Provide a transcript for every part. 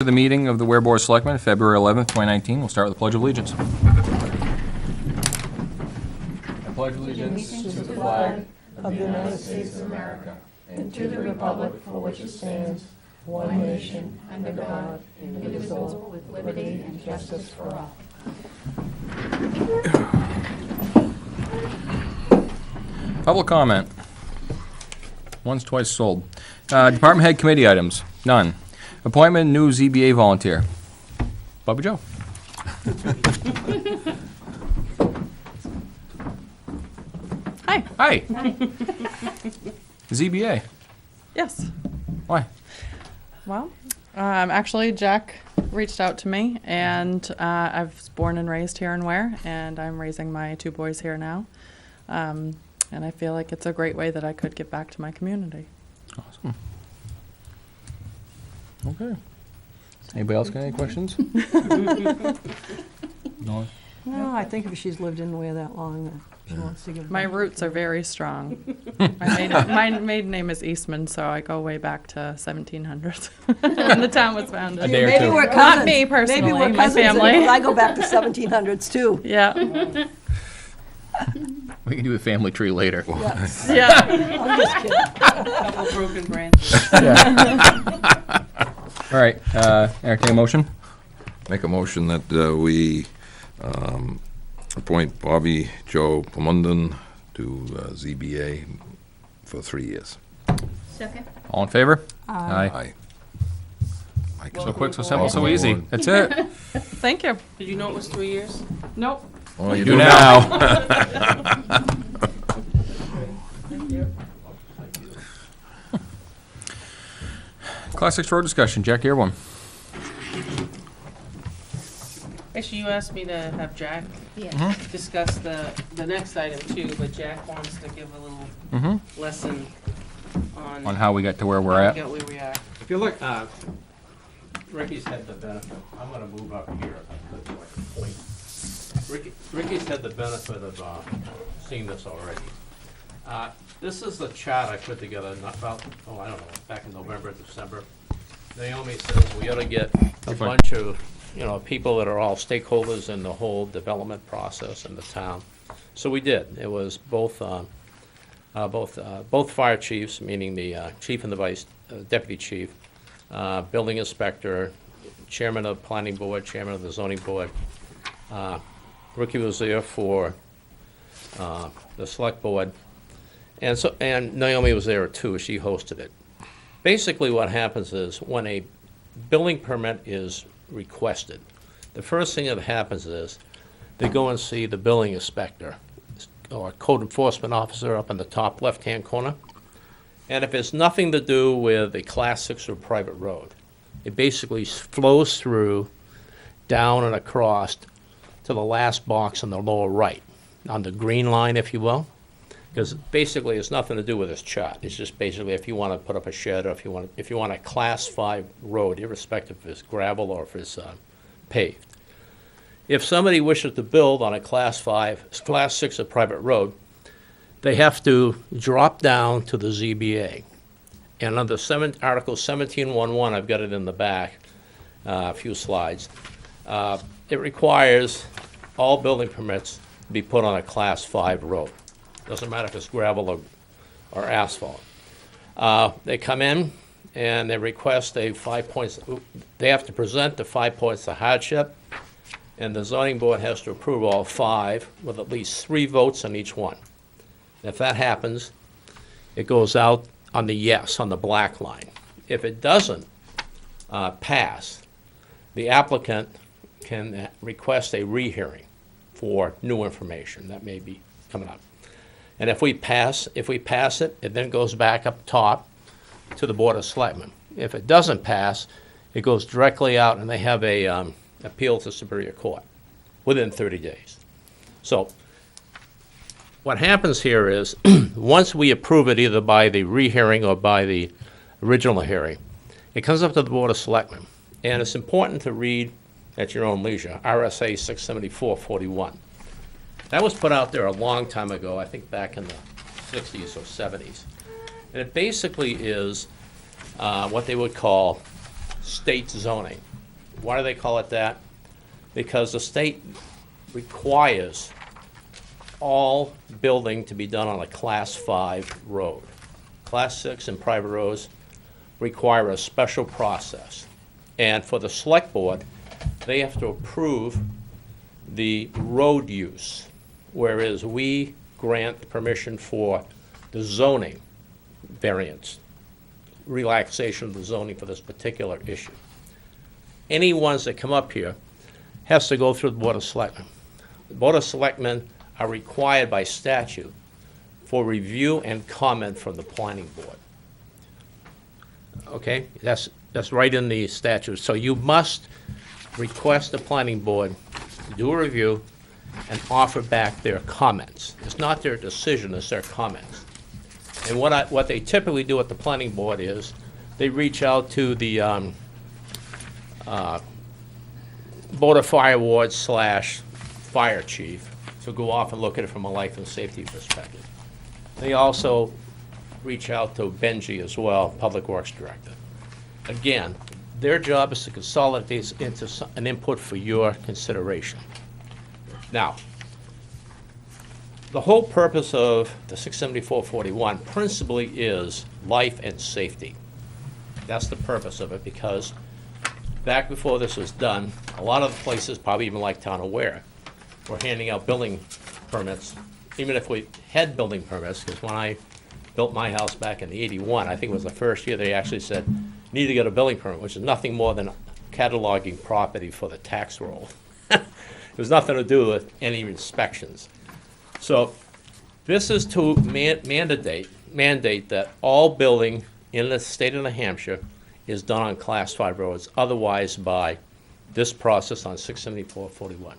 To the meeting of the Weare Board of Selectmen, February 11th, 2019. We'll start with the Pledge of Allegiance. I pledge allegiance to the flag of the United States of America and to the republic for which it stands, one nation, under God, indivisible, with liberty and justice for all. Public comment. Once, twice sold. Department head committee items. None. Appointment new ZBA volunteer. Bubba Joe. Hi. Hi. ZBA. Yes. Why? Well, actually, Jack reached out to me, and I was born and raised here in Weare, and I'm raising my two boys here now. And I feel like it's a great way that I could give back to my community. Awesome. Okay. Anybody else got any questions? No. No, I think if she's lived in Weare that long, she wants to give. My roots are very strong. My maiden name is Eastman, so I go way back to 1700s when the town was founded. A day or Maybe two. we're cousins. Not me personally, Maybe we're my cousins. family. Because I go back to 1700s too. Yeah. We can do a family tree later. Yes. Yeah. I'm just kidding. Couple broken branches. All right, entertain a motion. Make a motion that we appoint Bobby Joe Plumundan to ZBA for 3 years. Second. All in favor? Aye. So quick, so simple, so easy. That's it. Thank you. Did you know it was 3 years? Nope. Oh, you Do now. Class 6 road discussion. Jack, you're one. Actually, you asked me to have Jack Yeah. discuss the next item too, but Jack wants to give a little Mm-hmm. lesson on On how we got to where we're how at. we got where we are. If you look, Ricky's had the benefit, I'm gonna move up here if I could, so I can point. Ricky's had the benefit of seeing this already. This is the chart I put together, not about, I don't know, back in November, December. Naomi says we ought to get a fine. bunch of, people that are all stakeholders in the whole development process in the town. So we did. It was both fire chiefs, meaning the chief and the deputy chief, building inspector, chairman of the planning board, chairman of the zoning board. Ricky was there for the select board, and Naomi was there too. She hosted it. Basically, what happens is when a building permit is requested, the first thing that happens is they go and see the building inspector or code enforcement officer up in the top left-hand corner. And if it's nothing to do with a class 6 or private road, it basically flows through, down and across to the last box on the lower right, on the green line, if you will. Because basically it's nothing to do with this chart. It's just basically if you want to put up a shed or if you want a class 5 road, irrespective if it's gravel or if it's paved. If somebody wishes to build on a class 6 or private road, they have to drop down to the ZBA. And under Article 17.1.1, I've got it in the back, a few slides. It requires all building permits to be put on a class 5 road. Doesn't matter if it's gravel or asphalt. They come in and they request a 5 points. They have to present the 5 points of hardship, and the zoning board has to approve all 5 with at least 3 votes on each one. If that happens, it goes out on the yes, on the black line. If it doesn't pass, the applicant can request a rehearing for new information that may be coming up. And if we pass it, it then goes back up top to the Board of Selectmen. If it doesn't pass, it goes directly out and they have a appeal to Superior Court within 30 days. So what happens here is once we approve it either by the rehearing or by the original hearing, it comes up to the Board of Selectmen. And it's important to read at your own leisure, RSA 674-41. That was put out there a long time ago, I think back in the 60s or 70s. And it basically is what they would call state zoning. Why do they call it that? Because the state requires all building to be done on a Class 5 road. Class 6 and private roads require a special process. And for the select board, they have to approve the road use, whereas we grant permission for the zoning variance, relaxation of the zoning for this particular issue. Any ones that come up here has to go through the Board of Selectmen. The Board of Selectmen are required by statute for review and comment from the planning board. Okay, that's right in the statute. So you must request the planning board to do a review and offer back their comments. It's not their decision, it's their comments. And what they typically do at the planning board is they reach out to the Board of Fire Ward / fire chief to go off and look at it from a life and safety perspective. They also reach out to Benji as well, Public Works Director. Again, their job is to consolidate these into an input for your consideration. Now, the whole purpose of the 674-41 principally is life and safety. That's the purpose of it, because back before this was done, a lot of the places, probably even like town of Weare, were handing out building permits, even if we had building permits, because when I built my house back in the 81, I think it was the first year they actually said, need to get a building permit, which is nothing more than cataloging property for the tax roll. It was nothing to do with any inspections. So this is to mandate that all building in the state of New Hampshire is done on Class 5 roads, otherwise by this process on 674-41.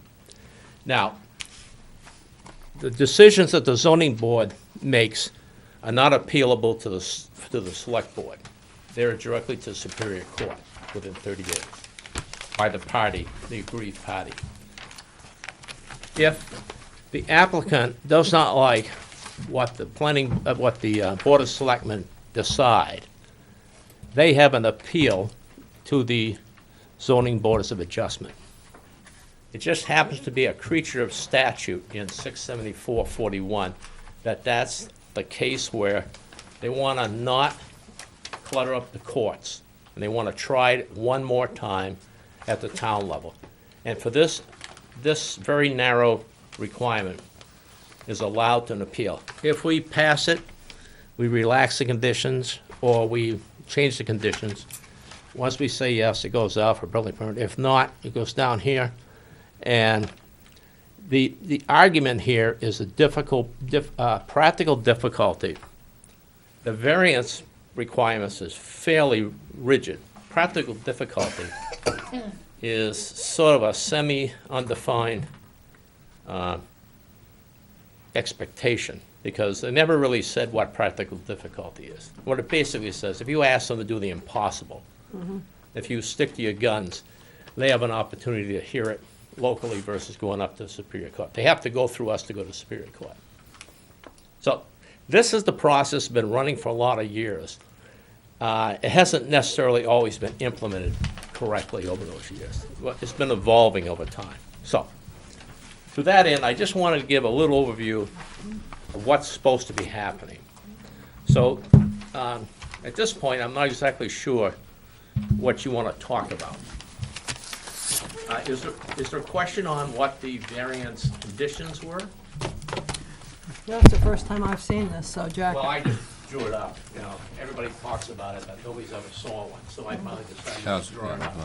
Now, the decisions that the zoning board makes are not appealable to the select board. They're directly to Superior Court within 30 days by the party, the aggrieved party. If the applicant does not like what the Board of Selectmen decide, they have an appeal to the zoning boards of adjustment. It just happens to be a creature of statute in 674-41 that's the case where they want to not clutter up the courts, and they want to try it one more time at the town level. And for this very narrow requirement is allowed to an appeal. If we pass it, we relax the conditions, or we change the conditions. Once we say yes, it goes out for building permit. If not, it goes down here. And the argument here is a practical difficulty. The variance requirements is fairly rigid. Practical difficulty is sort of a semi-undefined expectation, because they never really said what practical difficulty is. What it basically says, if you ask them to do the impossible, if you stick to your guns, they have an opportunity to hear it locally versus going up to Superior Court. They have to go through us to go to Superior Court. So this is the process that's been running for a lot of years. It hasn't necessarily always been implemented correctly over those years. It's been evolving over time. So to that end, I just wanted to give a little overview of what's supposed to be happening. So at this point, I'm not exactly sure what you want to talk about. Is there a question on what the variance conditions were? That's the first time I've seen this, so Jack. Well, I just drew it up, you know. Everybody talks about it, but nobody's ever saw one, so I finally decided to draw it up.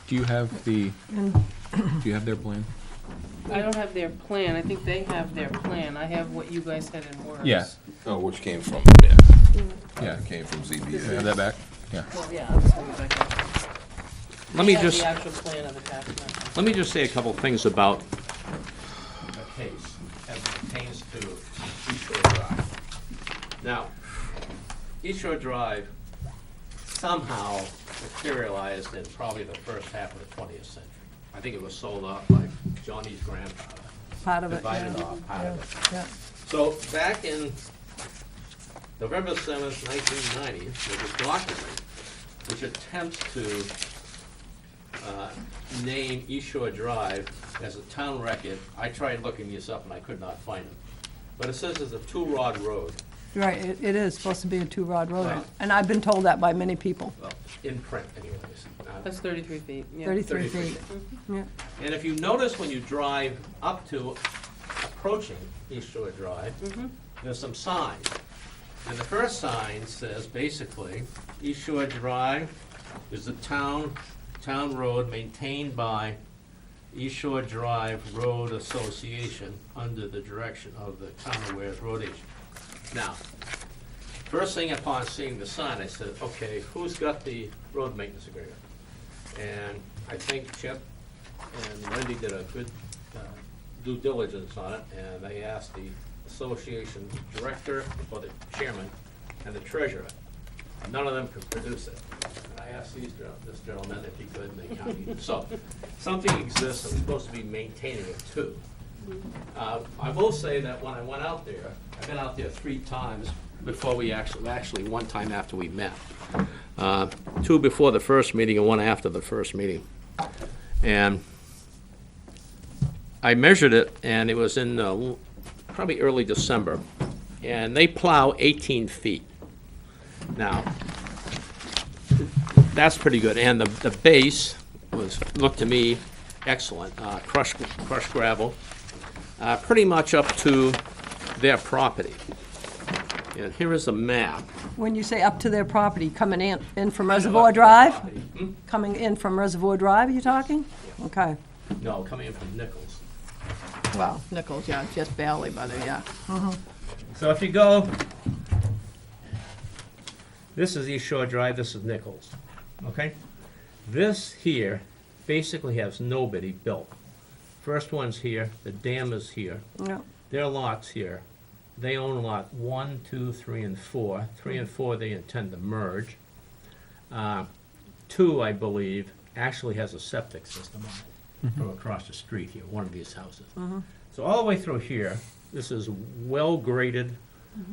Do you have the, And do you have their plan? I don't have their plan. I think they have their plan. I have what you guys had in words. Yeah. Oh, which came from, Yeah. it came from Do you ZBA. have that back? Yeah. Well, yeah, I'll just hold it back up. Let me I have just, the actual plan of the tax map. let me just say a couple things about the case as it pertains to East Shore Drive. Now, East Shore Drive somehow materialized in probably the first half of the 20th century. I think it was sold off by Johnny's grandfather. part of it, Divided yeah. off part of it. Yeah. So back in November 7th, 1990, there was a document which attempts to name East Shore Drive as a town record. I tried looking this up and I could not find it. But it says it's a two-rod road, Right, it is supposed to be a two-rod road, Wow. and I've been told that by many people. well, in print anyways. That's 33 feet, yeah. 33 33 feet. Yeah. And if you notice when you drive up to approaching East Shore Drive, there's some signs. And the first sign says basically, East Shore Drive is the town road maintained by East Shore Drive Road Association under the direction of the town of Ware's road agent. Now, first thing upon seeing the sign, I said, okay, who's got the road maintenance agreement? And I think Chip and Wendy did a good due diligence on it, and they asked the association director, or the chairman, and the treasurer. None of them could produce it. And I asked this gentleman if he could, and they can't. So, something exists, and we're supposed to be maintaining it too. I will say that when I went out there, I've been out there 3 times before we actually one time after we met. 2 before the first meeting and 1 after the first meeting. And I measured it, and it was in probably early December, and they plow 18 feet. Now, that's pretty good, and the base looked to me excellent, crushed gravel, pretty much up to their property. And here is a map. When you say up to their property, coming in from Reservoir Drive? Hmm? Coming in from Reservoir Drive, you talking? Okay. No, coming in from Nichols. Well, Nichols, yeah, just barely, but yeah. So if you go, this is East Shore Drive, this is Nichols, okay? This here basically has nobody built. First one's here, the dam is here, Yeah. their lot's here. They own lot 1, 2, 3, and 4. 3 and 4 they intend to merge. 2, I believe, actually has a septic system on it from across the street here, one of these houses. So all the way through here, this is well-graded,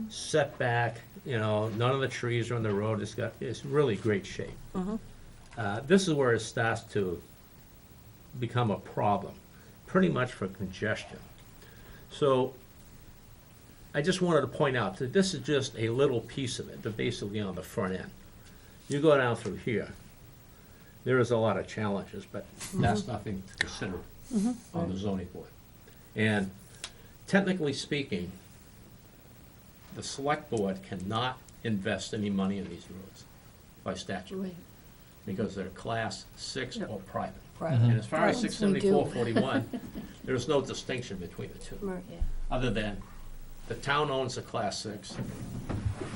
setback, none of the trees are on the road. It's really great shape. This is where it starts to become a problem, pretty much for congestion. So I just wanted to point out that this is just a little piece of it, but basically on the front end. You go down through here, there is a lot of challenges, but that's nothing to consider on the zoning board. And technically speaking, the select board cannot invest any money in these roads by statute, because they're class 6 or private. Private. And as far as Right. 674-41, there's no distinction between the two, Right. other than the town owns a class 6,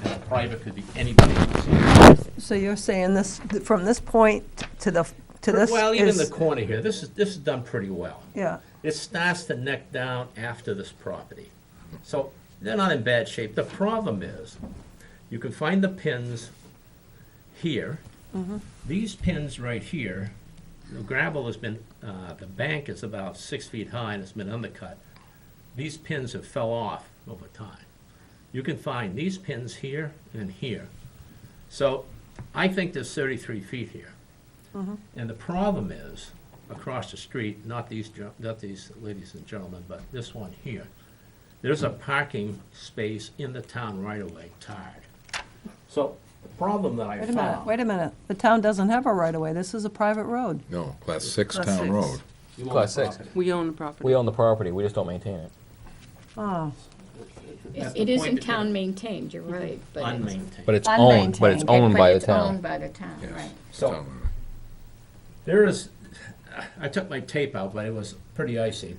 and the private could be anybody else. So you're saying this, from this point to this Well, even the is, corner here, this is done pretty well. yeah, It starts to neck down after this property. So they're not in bad shape. The problem is, you can find the pins here. These pins right here, the gravel has been, the bank is about 6 feet high and it's been undercut. These pins have fell off over time. You can find these pins here and here. So I think there's 33 feet here. And the problem is, across the street, not these ladies and gentlemen, but this one here, there's a parking space in the town right away, tarred. So the problem that I wait a minute, found. wait a minute. The town doesn't have a right-of-way. This is a private road. No, class 6 Class town 6. road. You own Class the 6. property. We own the property. We own the property, we just don't maintain it. Oh, That's the It point isn't that- town maintained, you're right, but it's. Unmaintained. But it's owned by the But town. it's owned by the town, Yes. right. So- Town road. There is, I took my tape out, but it was pretty icy.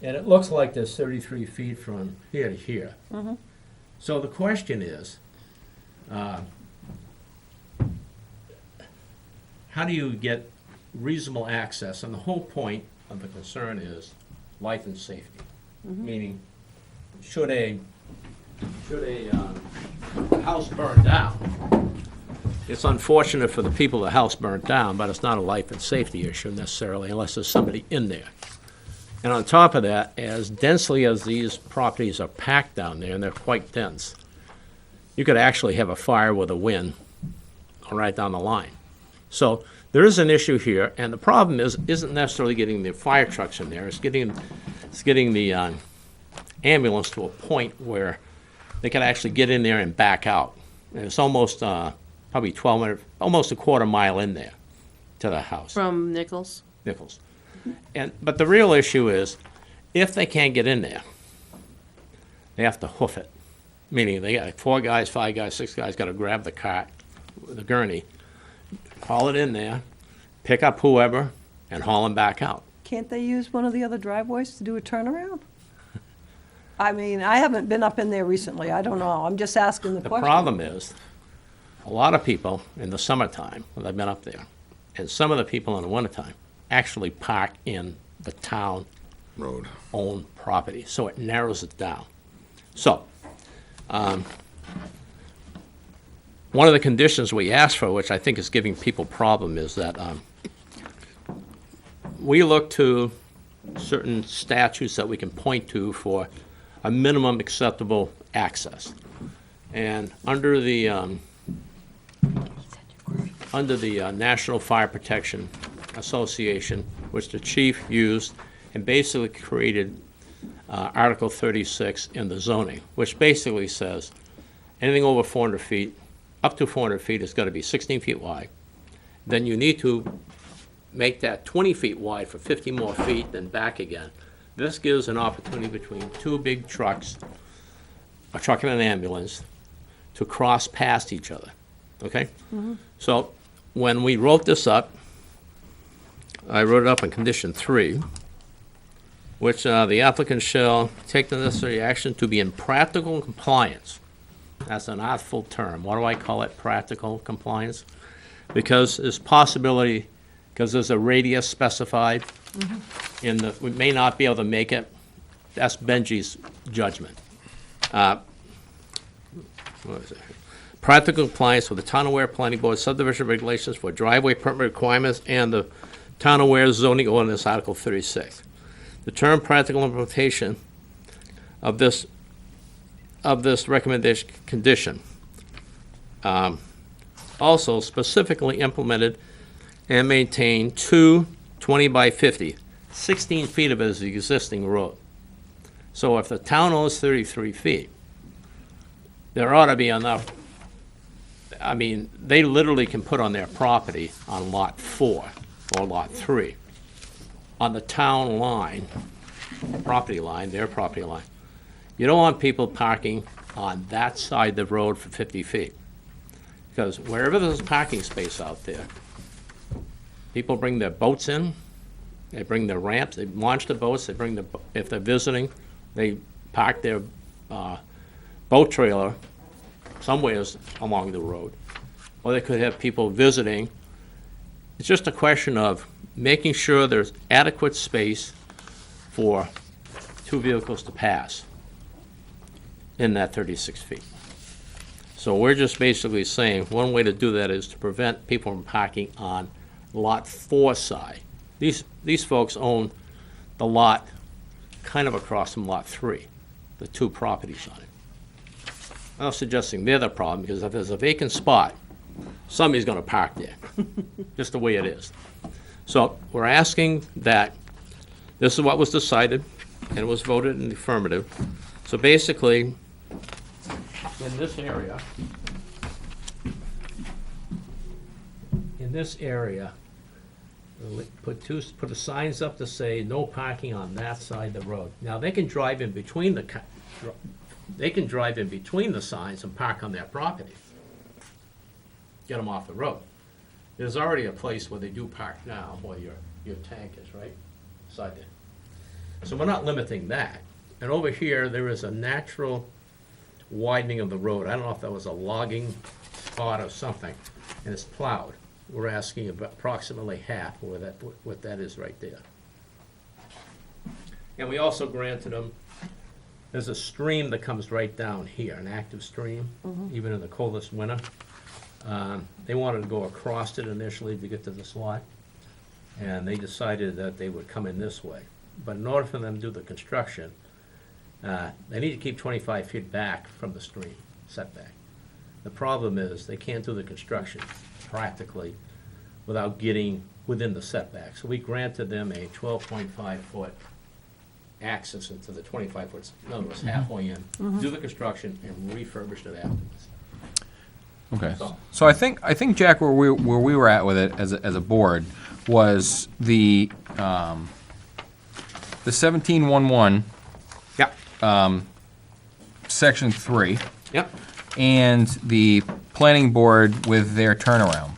And it looks like there's 33 feet from here to here. So the question is, how do you get reasonable access? And the whole point of the concern is life and safety. Meaning, should a house burn down, it's unfortunate for the people the house burnt down, but it's not a life and safety issue necessarily unless there's somebody in there. And on top of that, as densely as these properties are packed down there, and they're quite dense, you could actually have a fire with a wind right down the line. So there is an issue here, and the problem isn't necessarily getting the fire trucks in there. It's getting the ambulance to a point where they can actually get in there and back out. And it's almost probably 1,200, almost a quarter mile in there to the house. From Nichols? Nichols. But the real issue is, if they can't get in there, they have to hoof it. Meaning they got 4 guys, 5 guys, 6 guys got to grab the cart, the gurney, haul it in there, pick up whoever, and haul them back out. Can't they use one of the other driveways to do a turnaround? I mean, I haven't been up in there recently. I don't know. I'm just asking the The question. problem is, a lot of people in the summertime, when they've been up there, and some of the people in the wintertime, actually park in the town Road. own property, so it narrows it down. So, one of the conditions we asked for, which I think is giving people problem, is that we look to certain statutes that we can point to for a minimum acceptable access. And under the National Fire Protection Association, which the chief used and basically created Article 36 in the zoning, which basically says anything over 400 feet, up to 400 feet, has got to be 16 feet wide. Then you need to make that 20 feet wide for 50 more feet, then back again. This gives an opportunity between 2 big trucks, a truck and an ambulance, to cross past each other, okay? So when we wrote this up, I wrote it up in condition 3, which the applicant shall take the necessary action to be in practical compliance. That's an artful term. Why do I call it practical compliance? Because there's possibility, because there's a radius specified in the, we may not be able to make it. That's Benji's judgment. What is it? Practical compliance with the Town of Weare Planning Board subdivision regulations for driveway permit requirements and the Town of Weare zoning ordinance, Article 36. The term practical implementation of this recommendation condition also specifically implemented and maintained 2 20 by 50, 16 feet of it is the existing road. So if the town owns 33 feet, there ought to be enough. I mean, they literally can put on their property on Lot 4 or Lot 3, on the town line, property line, their property line. You don't want people parking on that side of the road for 50 feet. Because wherever there's parking space out there, people bring their boats in, they bring their ramps, they launch the boats, they bring if they're visiting, they park their boat trailer somewhere along the road. Or they could have people visiting. It's just a question of making sure there's adequate space for 2 vehicles to pass in that 36 feet. So we're just basically saying one way to do that is to prevent people from parking on Lot 4 side. These folks own the lot kind of across from Lot 3, the 2 properties on it. I'm not suggesting they're the problem, because if there's a vacant spot, somebody's going to park there, just the way it is. So we're asking that, this is what was decided, and it was voted in the affirmative. So basically, in this area, put the signs up to say no parking on that side of the road. Now, they can drive in between the signs and park on their property. Get them off the road. There's already a place where they do park now, where your tank is, right? Side there. So we're not limiting that. And over here, there is a natural widening of the road. I don't know if that was a logging spot or something, and it's plowed. We're asking about approximately half where what that is right there. And we also granted them, there's a stream that comes right down here, an active stream, even in the coldest winter. They wanted to go across it initially to get to this lot, and they decided that they would come in this way. But in order for them to do the construction, they need to keep 25 feet back from the stream setback. The problem is they can't do the construction practically without getting within the setback. So we granted them a 12.5-foot access into the 25-foot, in other words, halfway in, do the construction and refurbish it afterwards. Okay. So- So I think Jack, where we were at with it as a board was the 1711, Yep, section 3, yep. and the planning board with their turnaround.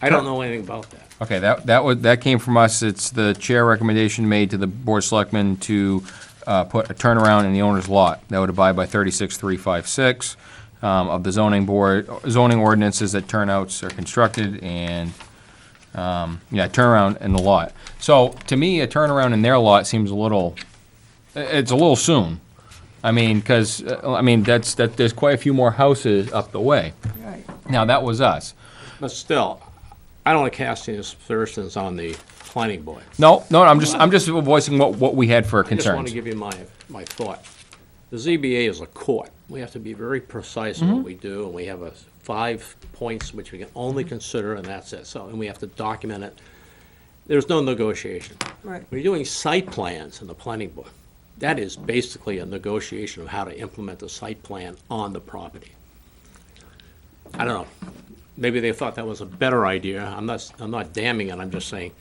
I don't know anything about that. Okay, that came from us. It's the chair recommendation made to the board of selectmen to put a turnaround in the owner's lot. That would abide by 36356 of the zoning ordinances that turnouts are constructed and, turnaround in the lot. So, to me, a turnaround in their lot seems it's a little soon. I mean, because, there's quite a few more houses up the way. Right. Now, that was us. But still, I don't like casting aspersions on the planning board. No, I'm just voicing what we had for I just want concerns. to give you my thought. The ZBA is a court. We have to be very precise in what we do, and we have 5 points which we can only consider, and that's it. So, and we have to document it. There's no negotiation. Right. When you're doing site plans in the planning board, that is basically a negotiation of how to implement the site plan on the property. I don't know. Maybe they thought that was a better idea. I'm not damning it, I'm just saying,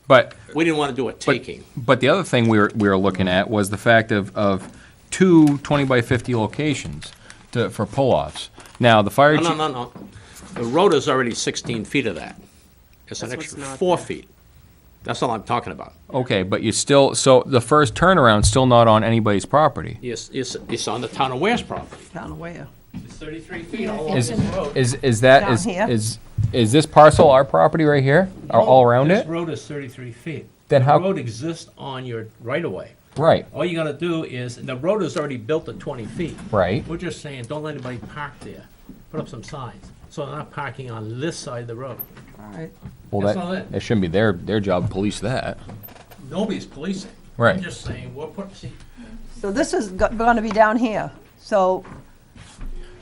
But we didn't want to do a taking. But the other thing we were looking at was the fact of 2 20 by 50 locations for pull-offs. Now, the fire chief. No. The road is already 16 feet of that. It's an That's extra what's not 4 there. feet. That's all I'm talking about. Okay, but you still, so the first turnaround's still not on anybody's property. It's on the town of Ware's property. Down where? It's 33 feet all Is, over the road. is that, Down here? is this parcel our property right here, all around This it? road is 33 feet. Then how- The road exists on your right-of-way. Right, All you gotta do is, and the road is already built at 20 feet. right. We're just saying, don't let anybody park there. Put up some signs, so they're not parking on this side of the road. All right. Well, That's all it. it shouldn't be their job to police that. Nobody's policing. Right. I'm just saying, see, So this is going to be down here. So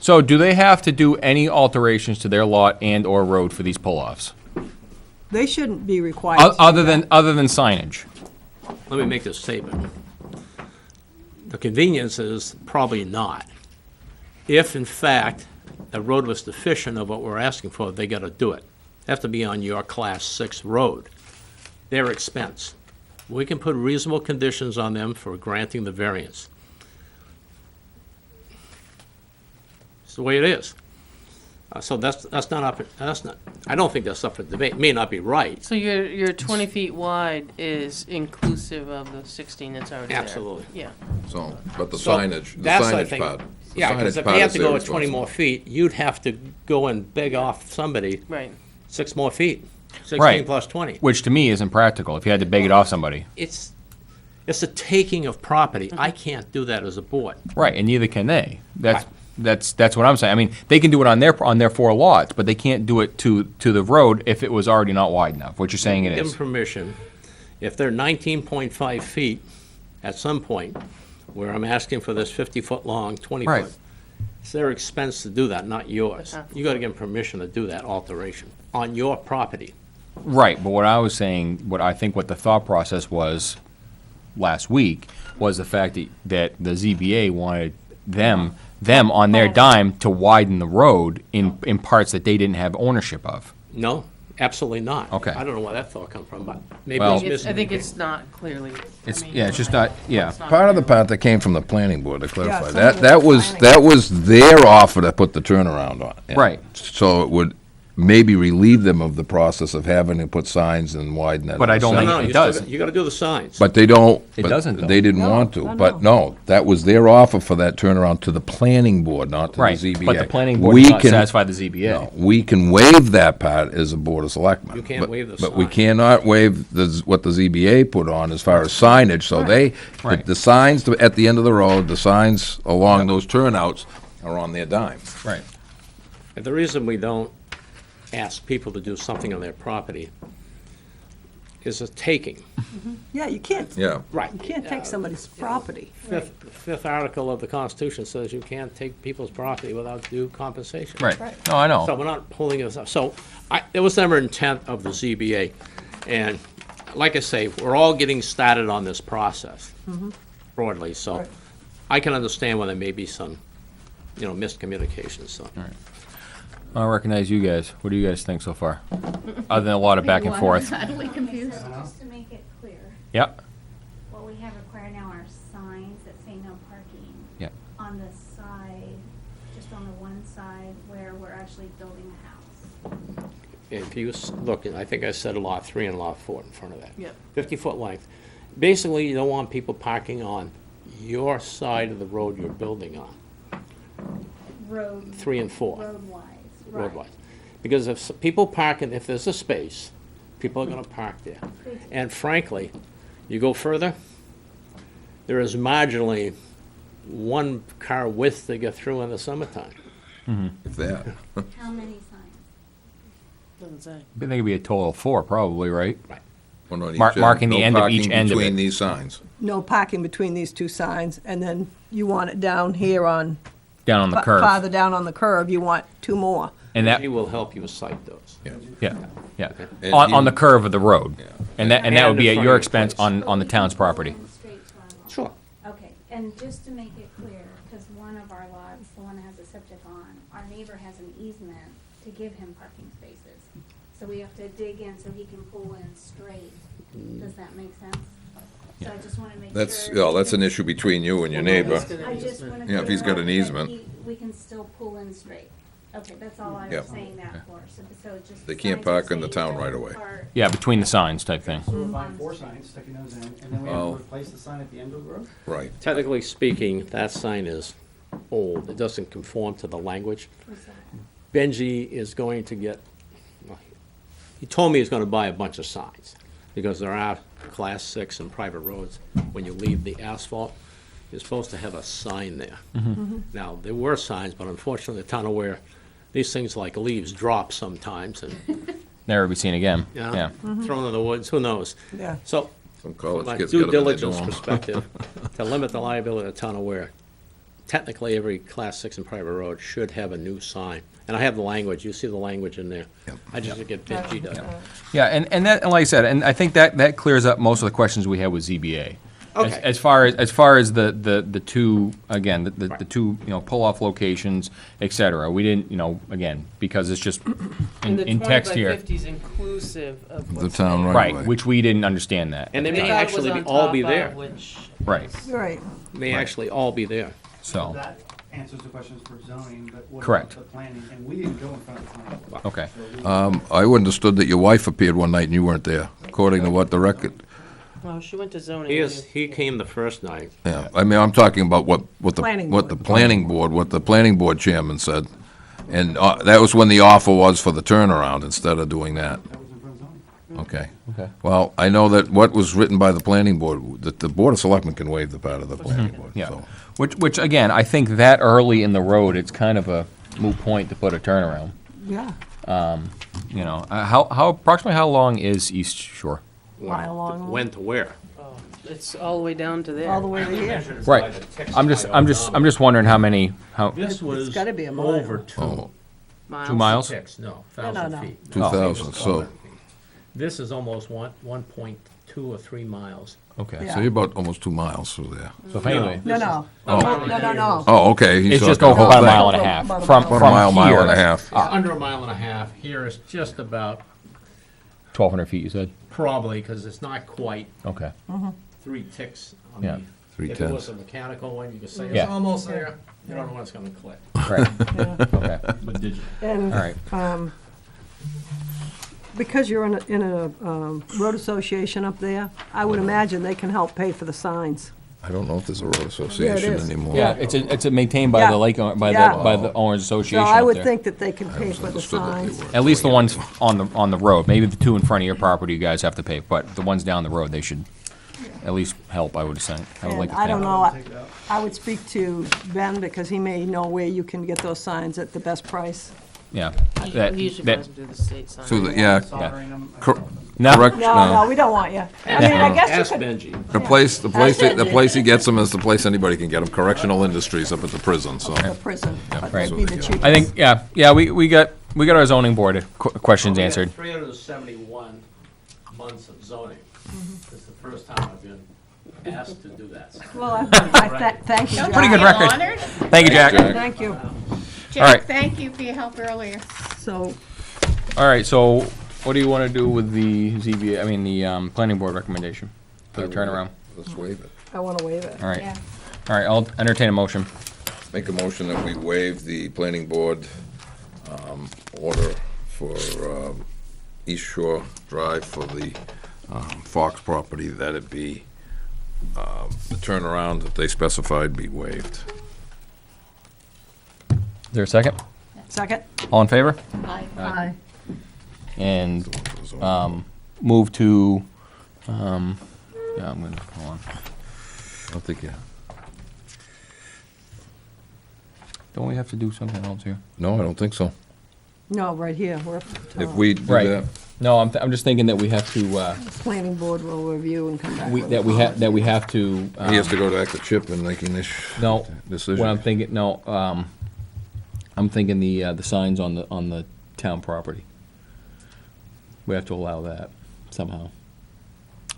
So do they have to do any alterations to their lot and/or road for these pull-offs? they shouldn't be required. to do Other that. than signage? let me make this statement. The convenience is probably not. If, in fact, the road was deficient of what we're asking for, they gotta do it. They have to be on your Class 6 road. Their expense. We can put reasonable conditions on them for granting the variance. It's the way it is. So that's not up, I don't think that's up for debate. It may not be right. So your 20 feet wide is inclusive of the 16 that's already there? Absolutely. Yeah. So, but the So signage, the that's, I signage think- part. the Yeah, because signage if part they have is to go their at 20 more responsibility. feet, you'd have to go and beg off somebody Right. 6 more feet. 16 Right. plus 20. Which to me isn't practical, if you had to beg it off somebody. It's a taking of property. I can't do that as a board. Right, and neither can they. Right. That's what I'm saying. I mean, they can do it on their 4 lots, but they can't do it to the road if it was already not wide enough, what you're saying it Give them is. permission. If they're 19.5 feet at some point, where I'm asking for this 50-foot long, 20-foot, Right. it's their expense to do that, not yours. You got to give them permission to do that alteration on your property. Right, but what I was saying, what the thought process was last week, was the fact that the ZBA wanted them on their dime to widen the road in parts that they didn't have ownership of. No, absolutely not. Okay. I don't know where that thought come from, but maybe Well- it's It's, I think miscommunication. it's not clearly. It's, I mean, yeah, it's just not, yeah. it's not Part of the clearly- part that came from the planning board, to clarify, some that, of that the was, planning. that was their offer to put the turnaround on. Yeah. Right. So it would maybe relieve them of the process of having to put signs and widen that. But I don't No, think no, it you still does. got- You got to do the signs. But they don't. It but doesn't, though. They didn't No, want to, no, but no. no, that was their offer for that turnaround to the planning board, not to the Right, ZBA. but the planning board We does not can- satisfy the ZBA. No, we can waive that part as a board of selectmen. You can't but- waive the But we sign. cannot waive what the ZBA put on as far as signage, so Right. the signs at the end of the road, the signs along those turnouts are on their dime. Right. And the reason we don't ask people to do something on their property is a taking. Yeah, you can't, Yeah, Right. you can't take somebody's property. Fifth article of the Constitution says you can't take people's property without due compensation. Right. No, I know. So we're not pulling this up. So it was never intent of the ZBA. And like I say, we're all getting started on this process broadly, so Right. I can understand why there may be some, miscommunication, so. I recognize you guys. What do you guys think so far? Other than a lot of back and forth. Totally confused. Just to make it clear, Yep. what we have required now are signs that say no parking. Yep. On the side, just on the one side where we're actually building a house. If you look, I think I said lot 3 and lot 4 in front of that. Yep. 50-foot length. Basically, you don't want people parking on your side of the road you're building on, Road. 3 and 4. Road-wise, right. Roadwise. Because if people parking, if there's a space, people are gonna park there. And frankly, you go further, there is marginally one car width to get through in the summertime. if that. How many signs? Doesn't say. I think it'd be a total of 4, probably, right? One on each Marking the No end of each parking end of between it. these signs. No parking between these two signs, and then you want it down here on, Down on the curve. farther down on the curve, you want 2 more. And that, He will help you cite those. yeah, yeah. And On he- the curve of the road. Yeah. And that would And be in at front your of your expense place. on the town's property. Straight to our lot. Sure. Okay, and just to make it clear, because one of our lots, the one that has the septic on, our neighbor has an easement to give him parking spaces. So we have to dig in so he can pull in straight. Does that make sense? So I just want to make sure. That's an issue between you and your neighbor. I just want to. Yeah, if he's got an easement. We can still pull in straight. Okay, that's all I Yeah. was saying that for, so just. They can't signs park that in the say town no right away. park. Yeah, between the signs type thing. So we're buying 4 signs, sticking those in, and then we have Oh. to replace the sign at the end of the road? Right. Technically speaking, that sign is old. It doesn't conform to the language. What's that? Benji is going to get, well, he told me he's gonna buy a bunch of signs, because there are class 6 and private roads, when you leave the asphalt, you're supposed to have a sign there. Now, there were signs, but unfortunately, the town of Weare, these things like leaves drop sometimes, and, Never be seen again. you know, Yeah. thrown in the woods, who knows? Yeah. So, Some from college a kids due got them in their diligence dorm. perspective, to limit the liability of the town of Weare, technically, every class 6 and private road should have a new sign. And I have the language, you see the language in there. I just get Benji to. Yeah, and that, and like I said, and I think that clears up most of the questions we had with ZBA. Okay. As far as the two, again, the two, pull-off locations, et cetera, we didn't, again, because it's just And the in 20 text by here. 50 is inclusive of The what's town there. right Right, away. which we didn't understand that. And they They may thought it was actually on all top be of, there. which Right, Right. May actually all be there. so, That answers the questions for zoning, but what Correct. about the planning? And we didn't go in front of the planning board. okay. So we- I understood that your wife appeared one night and you weren't there, according to what the record. Oh, she went to zoning. He came the first night. Yeah, I mean, I'm talking about what the Planning planning board chairman said. And that was when the offer was for the turnaround instead of doing that. That was in front of zoning. Okay. Okay. Well, I know that what was written by the planning board, that the Board of Selectmen can waive the part of the planning board, Yeah, so. which again, I think that early in the road, it's kind of a moot point to put a turnaround. Yeah. Approximately how long is East Shore? Mile long. When to where? Oh, it's all the way down to there. All the way to here. Right. I'm just wondering how many, This was gotta be a mile. over Oh, miles. 2 miles? ticks, no, no. 1,000 feet. 2,000, so, This is almost 1.2 or 3 miles. Okay. Yeah. so you're about almost 2 miles through there. So anyway, No, no. Oh. No. Oh, okay. he's it's just talking over the whole about a thing. mile and a half. About a From mile. About a mile here, and a half. It's under a mile and a half. Here is just about, 1,200 feet, you said? probably, because it's not quite Okay. 3 ticks on Yeah. the. 3 If it was tenths. a mechanical one, you could say Yeah. it's almost there. You don't know when it's gonna click. Right. Okay. And, All right. because you're in a road association up there, I would imagine they can help pay for the signs. I don't know if there's a road association is. anymore. Yeah, it's maintained by Yeah. the lake, by Yeah. the owners So association I up would there. think that they can pay for the Understood that they signs. were. At least the ones on the road. Maybe the two in front of your property, you guys have to pay, but the ones down the road, they should at least help, I would say. I would And like to I don't think. know, Take it out. I would speak to Ben because he may know where you can get those signs at the best price. yeah. He That- usually that- doesn't do the state sign. So, yeah, Soldering them. No, correct, No, we don't want you. I mean, I guess Ask you could, Benji. the place he gets them is the place anybody can get them, Correctional Industries up at the prison, so. the prison, but Right. that'd be the cheapest. I think, yeah, we got our zoning board questions We had answered. 371 months of zoning. This is the first time I've been asked to do that. Well, thank you, Jack. Pretty good Feel record. honored. Thank you, Jack. Thank you. right. Jack, thank you for your help earlier. So, All right, so what do you want to do with the ZBA, I mean, the planning board recommendation for the turnaround? Let's waive it. I want to waive it. All right, Yeah. all right, I'll entertain a motion. Make a motion that we waive the planning board order for East Shore Drive for the Fox property, that it be, the turnaround that they specified be waived. Is there a second? Second? All in favor? Aye. And move to, yeah, I'm gonna, hold on. I don't think, Don't we have to do something else here? no, I don't think so. No, right here, we're, If we do Right. that, No, I'm just thinking that we have to, planning board will review and come back with that we have to. he has to go back to Chip in making this No, decision. what I'm thinking, no, I'm thinking the signs on the town property. We have to allow that somehow.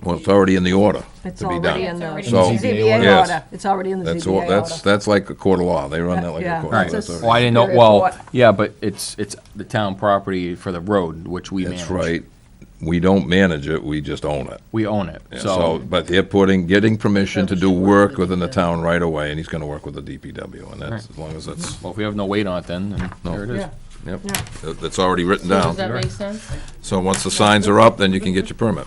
Well, it's already in the order It's to be already done. in the It's So- already ZBA Yes. order. It's already in the That's, ZBA order. that's like a court of law. They run that like Yeah. a court. All of right, law. That's a- That's well, I didn't know, Superior well, Court. yeah, but it's the town property for the road, which we manage. That's right. We don't manage it, we just own it. We own it, Yeah, so, but they're getting permission to do work within the town right away, and he's gonna work with the DPW, and that's, as long as that's, well, if we have no weight on it then No. there it is. Yeah. yep, Yeah. that's already written Does down. that make sense? So once the signs are up, then you can get your permit.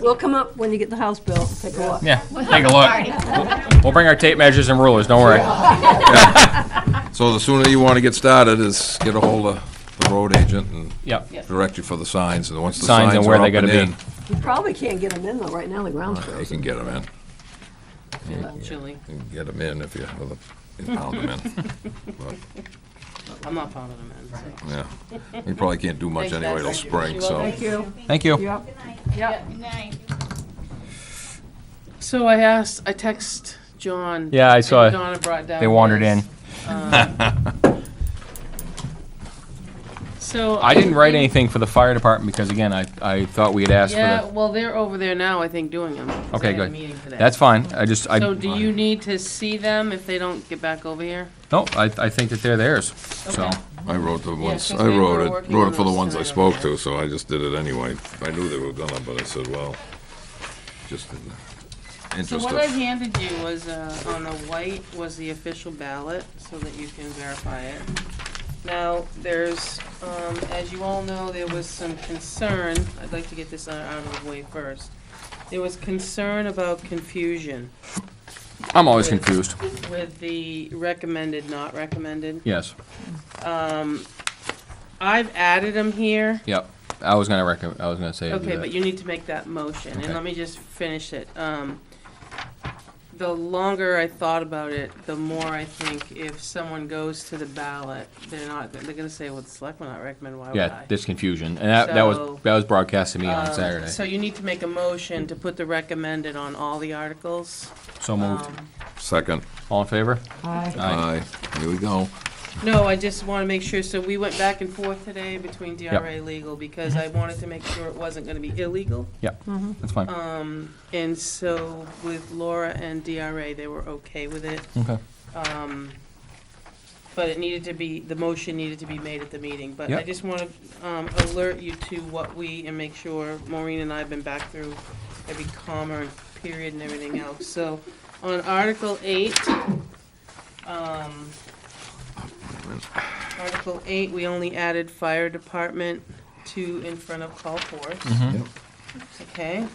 We'll come up when you get the house built, take a look. Yeah, take a look. We'll bring our tape measures and rulers, don't worry. So the sooner you wanna get started is get a hold of the road agent and Yep, direct you for the signs, and once the Signs signs and are where up they gotta and in, You probably can't get them in though, right now the ground's you frozen. can get them in. A little chilly. You can get them in if you pound them in. But, I'm not pounding them in. So. yeah, you probably can't do much Thanks, anyway till guys. spring, You're so. welcome. Thank you. thank you. Yep. Yep. Good night. So I text John. Yeah, I saw and it. Donna brought down. They wandered his, in. So I didn't write anything for the fire department because again, I thought we had asked for Yeah, the, well, they're over there now, I think, doing them. 'cause Okay, they had a good. meeting today. that's fine, So do you need to see them if they don't get back over here? no, I think that they're theirs, so. Okay. I wrote the ones, 'cause I they were wrote working it on for the those ones I tonight spoke over there. to, so I just did it anyway. I knew they were gonna, but I said, well, just in the So interest what I of, handed you was, on the white was the official ballot, so that you can verify it. Now, there's, as you all know, there was some concern, I'd like to get this out of the way first. There was concern about confusion I'm always confused, with the recommended, not recommended. yes, I've added them here. yep, I was gonna say do Okay, that. but you need to make that motion, and Okay. let me just finish it. The longer I thought about it, the more I think if someone goes to the ballot, they're gonna say, well, the selectmen not recommend, why would I? Yeah, there's confusion, and that So, was broadcast to me on So Saturday, you need to make a motion to put the recommended on all the articles. so moved. second, All in favor? Aye. aye, here we go. No, I just wanna make sure, so we went back and forth today between DRA legal, because I wanted to make sure it wasn't gonna be illegal. Yep, that's fine, And so with Laura and DRA, they were okay with it. okay. But it needed to be, the motion needed to be made at the meeting. But I Yep. just want to alert you to what and make sure Maureen and I have been back through every comma and period and everything else. So on Article 8, Article 8, we only added fire department to in front of call force. Okay?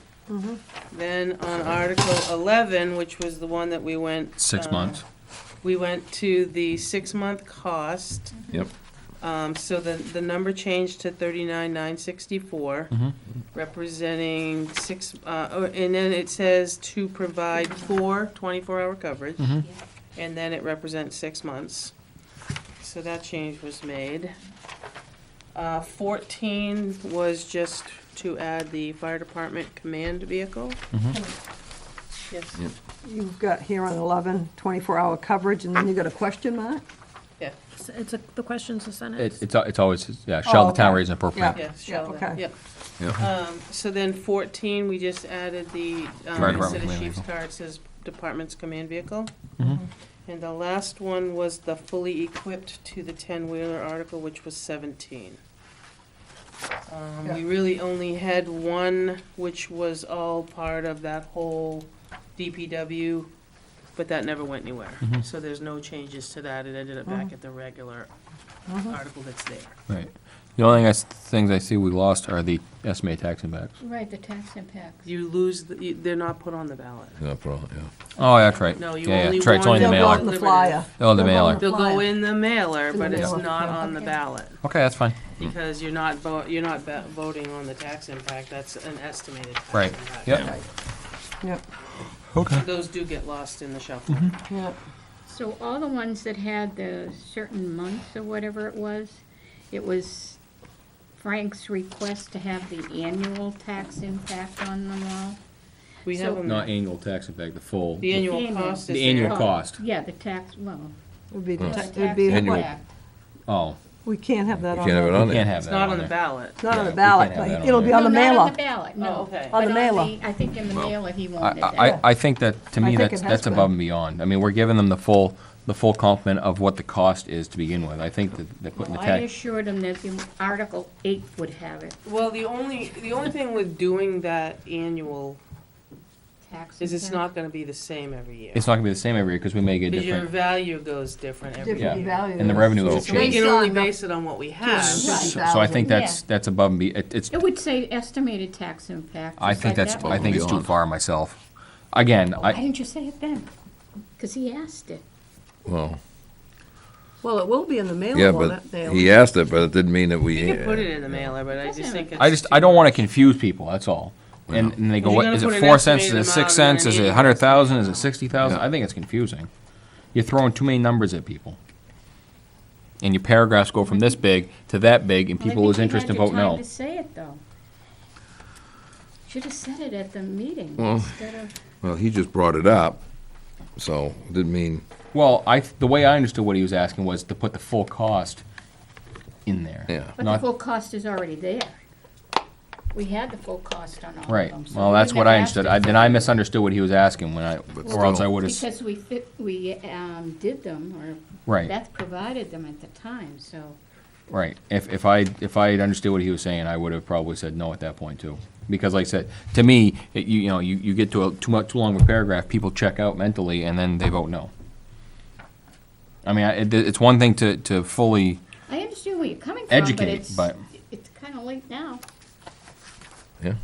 Then on Article 11, which was the one that we went. 6 months, We went to the 6-month cost. Yep. So the number changed to 39,964, representing and then it says to provide 24-hour coverage, and then it represents 6 months. So that change was made. 14 was just to add the fire department command vehicle. Yes, You've got here on 11, 24-hour coverage, and then you got a question mark? yeah, The question's the sentence. It's always, yeah, shall the town okay. raise and appropriate. yeah, shall okay. then, yep. Yeah. So then 14, we just added the, Fire department instead of command chief's vehicle. car, it says department's command vehicle. Mhm. And the last one was the fully equipped to the 10-wheeler article, which was 17. We really only had one, which was all part of that whole DPW, but that never went anywhere. Mhm. So there's no changes to that. It ended up back at the regular article that's there. Right. The only things I see we lost are the estimated tax impacts. Right, the tax impacts. You lose, they're not put on the ballot. No problem, yeah. Oh, that's right. No, you Yeah, yeah, only that's right, it's only want the They'll go mailer. out in the flyer. Oh, the They'll go mailer. in the They'll go flyer. in the mailer, In the but it's mailer, not yeah. on the Okay. ballot, Okay, that's fine. because you're not voting on the tax impact, that's an estimated tax Right, impact. yep. Yep, Okay. Those do get lost in the shuffle. yep. So all the ones that had the certain months or whatever it was Frank's request to have the annual tax impact on them all? We So- have them, Not annual tax impact, the full. the annual Annual. cost is there. The annual Oh, cost. Yeah, the tax, well, Would be, the the- tax it'd be, Annual. impact. Oh, we can't have that You on can't have it the, on we can't there. have It's that not on the there. ballot. it's not on Yeah, the we ballot, can't have but that on it'll there. be on the No, not on mailer. the ballot, no. Oh, okay. On the But mailer. I think in the mailer he wanted I, that. I think that, to I me, think that's, it has that's been. above and beyond. I mean, we're giving them the full complement of what the cost is to begin with. I think that they're putting the Well, I tax. assured him that the Article 8 would have it, Well, the only thing with doing that annual tax is it's impact. not gonna be the same every year. It's not gonna be the same every year because we may get Because your different. value goes different every Different year. value. And the revenue will So we change. can Based only on the- base it on what we have. So I think Yeah. that's above and it's, It would say estimated tax impact. I just think like that's, that I one. think it's too Beyond. far myself. Again, Why I, didn't you say it then? Because he asked it. Well, Well, it will be in the mailer, yeah, won't but it? They'll- he asked it, but it didn't mean that we. You can put it in the mailer, but I just think it's. I don't wanna confuse people, that's all. And they go, Well, what, you're is gonna it put an 4 cents, is estimated it 6 amount cents, and is then it an 100,000, is it estimated 60,000? Yeah. I think it's confusing. You're throwing too many numbers at people. And your paragraphs go from this big to that big, and Well, I people think lose he interest had and the vote time no. to say it, though. Should have said it at the meeting Well- instead of, Well, he just brought it up, so it didn't mean, Well, the way I understood what he was asking was to put the full cost in there. yeah. but the Not- full cost is already there. We had the full cost on all of them. Right, so well, we that's what never I asked understood. him Then for I it. misunderstood what he was asking when or else I would've, Because we did them, or right, Beth provided them at the time, so. right. If I had understood what he was saying, I would've probably said no at that point too. Because like I said, to me, you get to too long of a paragraph, people check out mentally, and then they vote no. I mean, it's one thing to fully, I understand where you're coming from, but Educate, but- it's kind of late now. Yeah.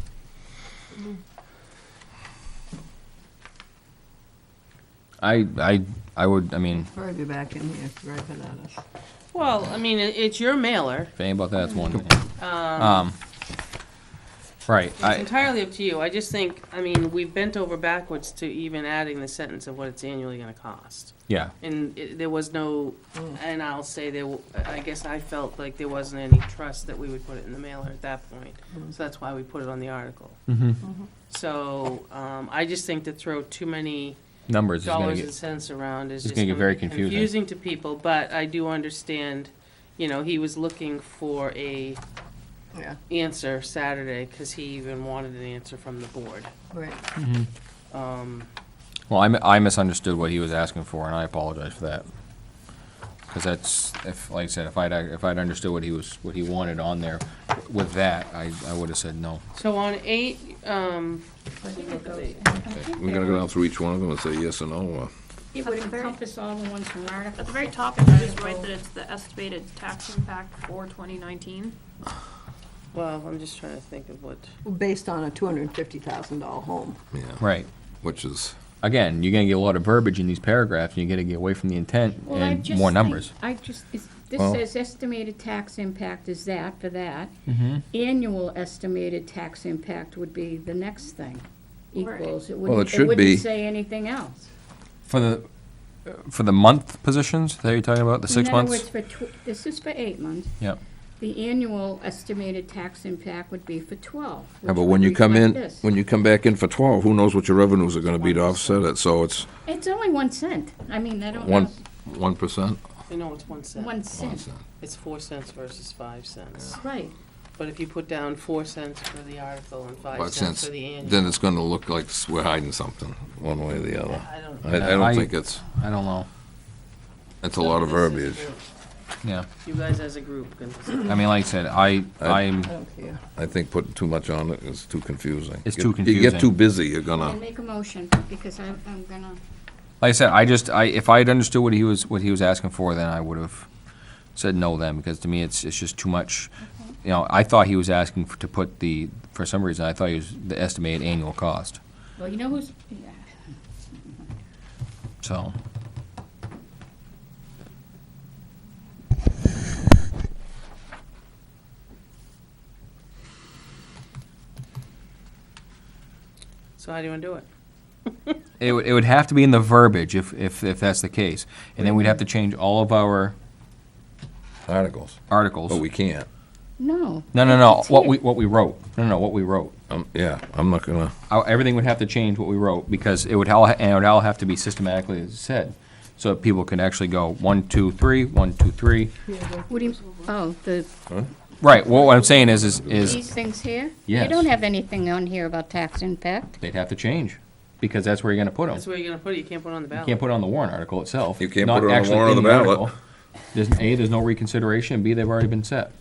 I would, I mean, Probably be back in here griping at us. Well, I mean, it's your mailer. if it ain't about that, it's one thing. Right, It's entirely up to you. I just think, I mean, we've bent over backwards to even adding the sentence of what it's annually gonna cost. yeah, And there was no, and I'll say I guess I felt like there wasn't any trust that we would put it in the mailer at that point. So that's why we put it on the article. So, I just think to throw too many numbers is gonna dollars and get, cents around is it's just gonna get gonna very be confusing. confusing to people, but I do understand, he was looking for a Yeah, answer Saturday, because he even wanted an answer from the board. right. well, I misunderstood what he was asking for, and I apologize for that. Because that's, like I said, if I'd understood what he wanted on there with that, I would've said no. So on 8, We're gonna go down through each one of them and say yes or no, or? It would encompass all the ones from Article. At the very top, it says right that it's the estimated tax impact for 2019. well, I'm just trying to think of what, Based on a $250,000 home. Yeah. Right. Which is, Again, you're gonna get a lot of verbiage in these paragraphs, and you gotta get away from the intent Well, I and just more think- numbers. This Well- says estimated tax impact is that for that. Mm-hmm. Annual estimated tax impact would be the next thing, Right. equals. Well, it should be- wouldn't say anything else. For the month positions that you're talking about, the 6 In other months? words, this is for 8 months. Yep. The annual estimated tax impact would be for 12. Yeah, which but would when you come reflect in, this. when you come back in for 12, who knows what your revenues are gonna be to offset it, so it's It's only 1 cent. I mean, I don't know. 1%? You know, it's 1 cent. 1 cent, It's 4 cents versus 5 cents. right. But if you put down 4 cents for the article and 5 5 cents cents, for the annual. then it's gonna look like we're hiding something, one way or the other. I don't. I don't think it's, I don't know. it's a lot of verbiage. Yeah. You guys as a group can decide. I mean, like I said, I'm, I don't care. I think putting too much on it is too confusing. It's You too You confusing. get too busy, you're And gonna, make a motion, because I'm gonna, like I said, if I had understood what he was asking for, then I would have said no then, because to me, it's just too much. You know, I thought he was asking to put for some reason, I thought he was the estimated annual cost, well, you know who's, yeah. so. So how do you want to do it? It would have to be in the verbiage if that's the case. And then we'd have to change all of our articles, articles. but we can't. No. No, It's what here. we wrote. No, what we wrote. Yeah, I'm not gonna, Everything would have to change what we wrote, because it would all have to be systematically said, so that people can actually go 1, 2, 3, 1, 2, 3. What do you, oh, the, Right, well, what I'm saying is these things here? Yes. You don't have anything on here about tax impact. they'd have to change, because that's where you're gonna put them. That's where you're gonna put it. You can't put it on the You ballot. can't put it on the warrant article itself. You can't Not put it on the actually warrant or in the ballot. article. There's no reconsideration, and B, they've already been set.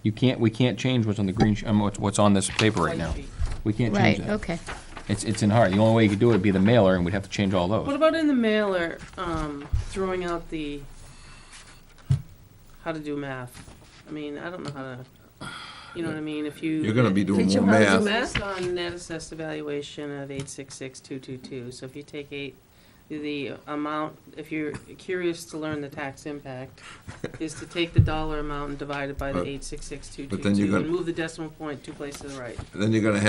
We can't change what's on the green, what's on this paper right now. We can't change Right, that. okay. It's in hard. The only way you could do it would be the mailer, and we'd have to change all What those. about in the mailer, throwing out the, how to do math? I mean, I don't know how to, you know what I mean, if you. you're gonna be doing Teach more 'em how to do math. math. Based on net assessed evaluation of 866,222, so if you take the amount, if you're curious to learn the tax impact, is to take the dollar amount and divide it by the But then 866,222 you're and gonna- move the decimal point 2 places to the right. Then you're gonna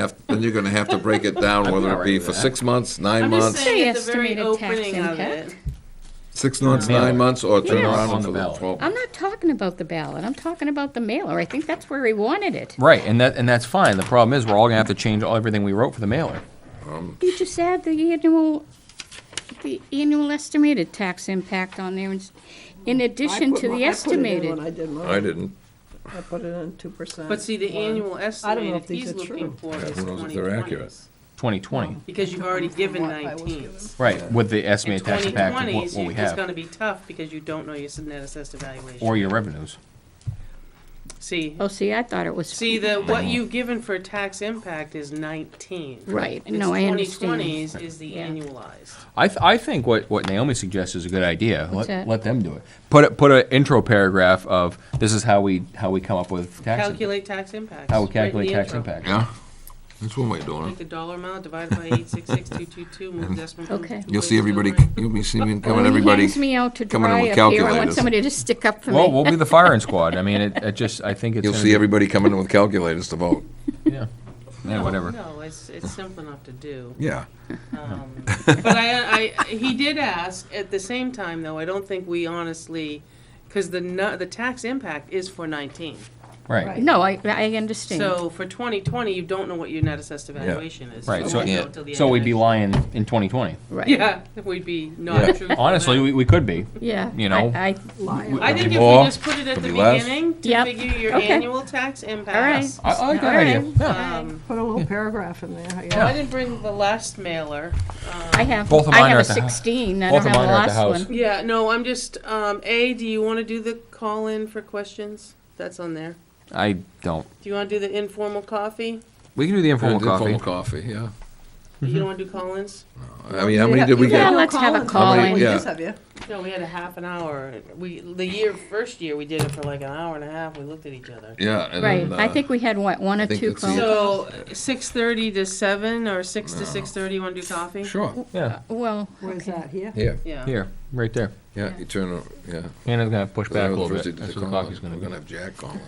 have to break it down, whether it be for 6 months, 9 I'm just months, saying at the very Estimated tax opening of impact. it. 6 months, Mailer. 9 months, or turn Yeah. around On and the for the ballot. 12. I'm not talking about the ballot, I'm talking about the mailer. I think that's where he wanted it. Right, and that's fine. The problem is, we're all gonna have to change everything we wrote for the mailer. You just add the annual estimated tax impact on there in addition to the estimated. I put it in when I did mine. I didn't. I put it in 2%. But see, the annual I don't know estimated if these he's are looking true. for is Who knows if they're accurate? 2020s. 2020, Because you've already given What I was 19s. right, with the In estimated tax impact of 2020s, what we it's have, gonna be tough because you don't know your net assessed evaluation. or your revenues. See, Oh, see, I thought it was. what you've given for tax impact is 19. Right, no, I understand. 2020s is the Yeah. annualized. I think what Naomi suggests is a good idea. What's that? Let them do it. Put an intro paragraph of, this is how we come up with tax. Calculate tax impacts. How we right in calculate the tax intro. impact. Yeah, that's one way of doing Take it. the dollar amount divided by 866,222, move the decimal point Okay. 2 You'll see places to the everybody, right. you'll be seeing, When coming he everybody. hangs me out to coming in dry with up here, I want calculators. somebody to stick up for Well, me. we'll be the firing squad. I mean, I think it's. You'll gonna see be- everybody coming in with calculators to vote. Yeah. Yeah, whatever. No, it's simple enough to do. Yeah. But he did ask, at the same time, though, I don't think we honestly, because the tax impact is for 19. Right. No, I understand. So for 2020, you don't know what your net assessed evaluation is. Right. You So won't know till the so end we'd of be next lying in 2020. Right. year. Yeah, we'd be not Yeah. truthful. Honestly, then. we could be. Yeah. You know. I I think if more, we just put it at could the be less. beginning to Yep. figure your Okay. annual tax impacts. I like that All idea. right. Yeah. Put a little paragraph in there, Oh, I yeah. didn't bring the last mailer. I have, Both of I mine have are a at the hou- 16, I both don't of have the mine are at the last house. one. Yeah, no, I'm just, do you want to do the call-in for questions? That's on there. I don't. Do you want to do the informal coffee? We can do the informal coffee. Informal coffee, yeah. You don't want to do call-ins? I mean, how many did we Yeah, get? let's have a How call many in. Yeah. years have you? No, we had a half an hour. First year, we did it for like an hour and a half. We looked at each other. Yeah. and Right, then, I think we had, what, one or think two it's the- calls? So 6:30 to 7 or 6 to 6:30, you want to do coffee? Sure, Yeah. Well, Where's that, here? here, Yeah. Here, right there. yeah, you turn, yeah. Hannah's gonna push back a little bit. Thursday to That's the what the call. coffee's gonna We're be. gonna have Jack calling.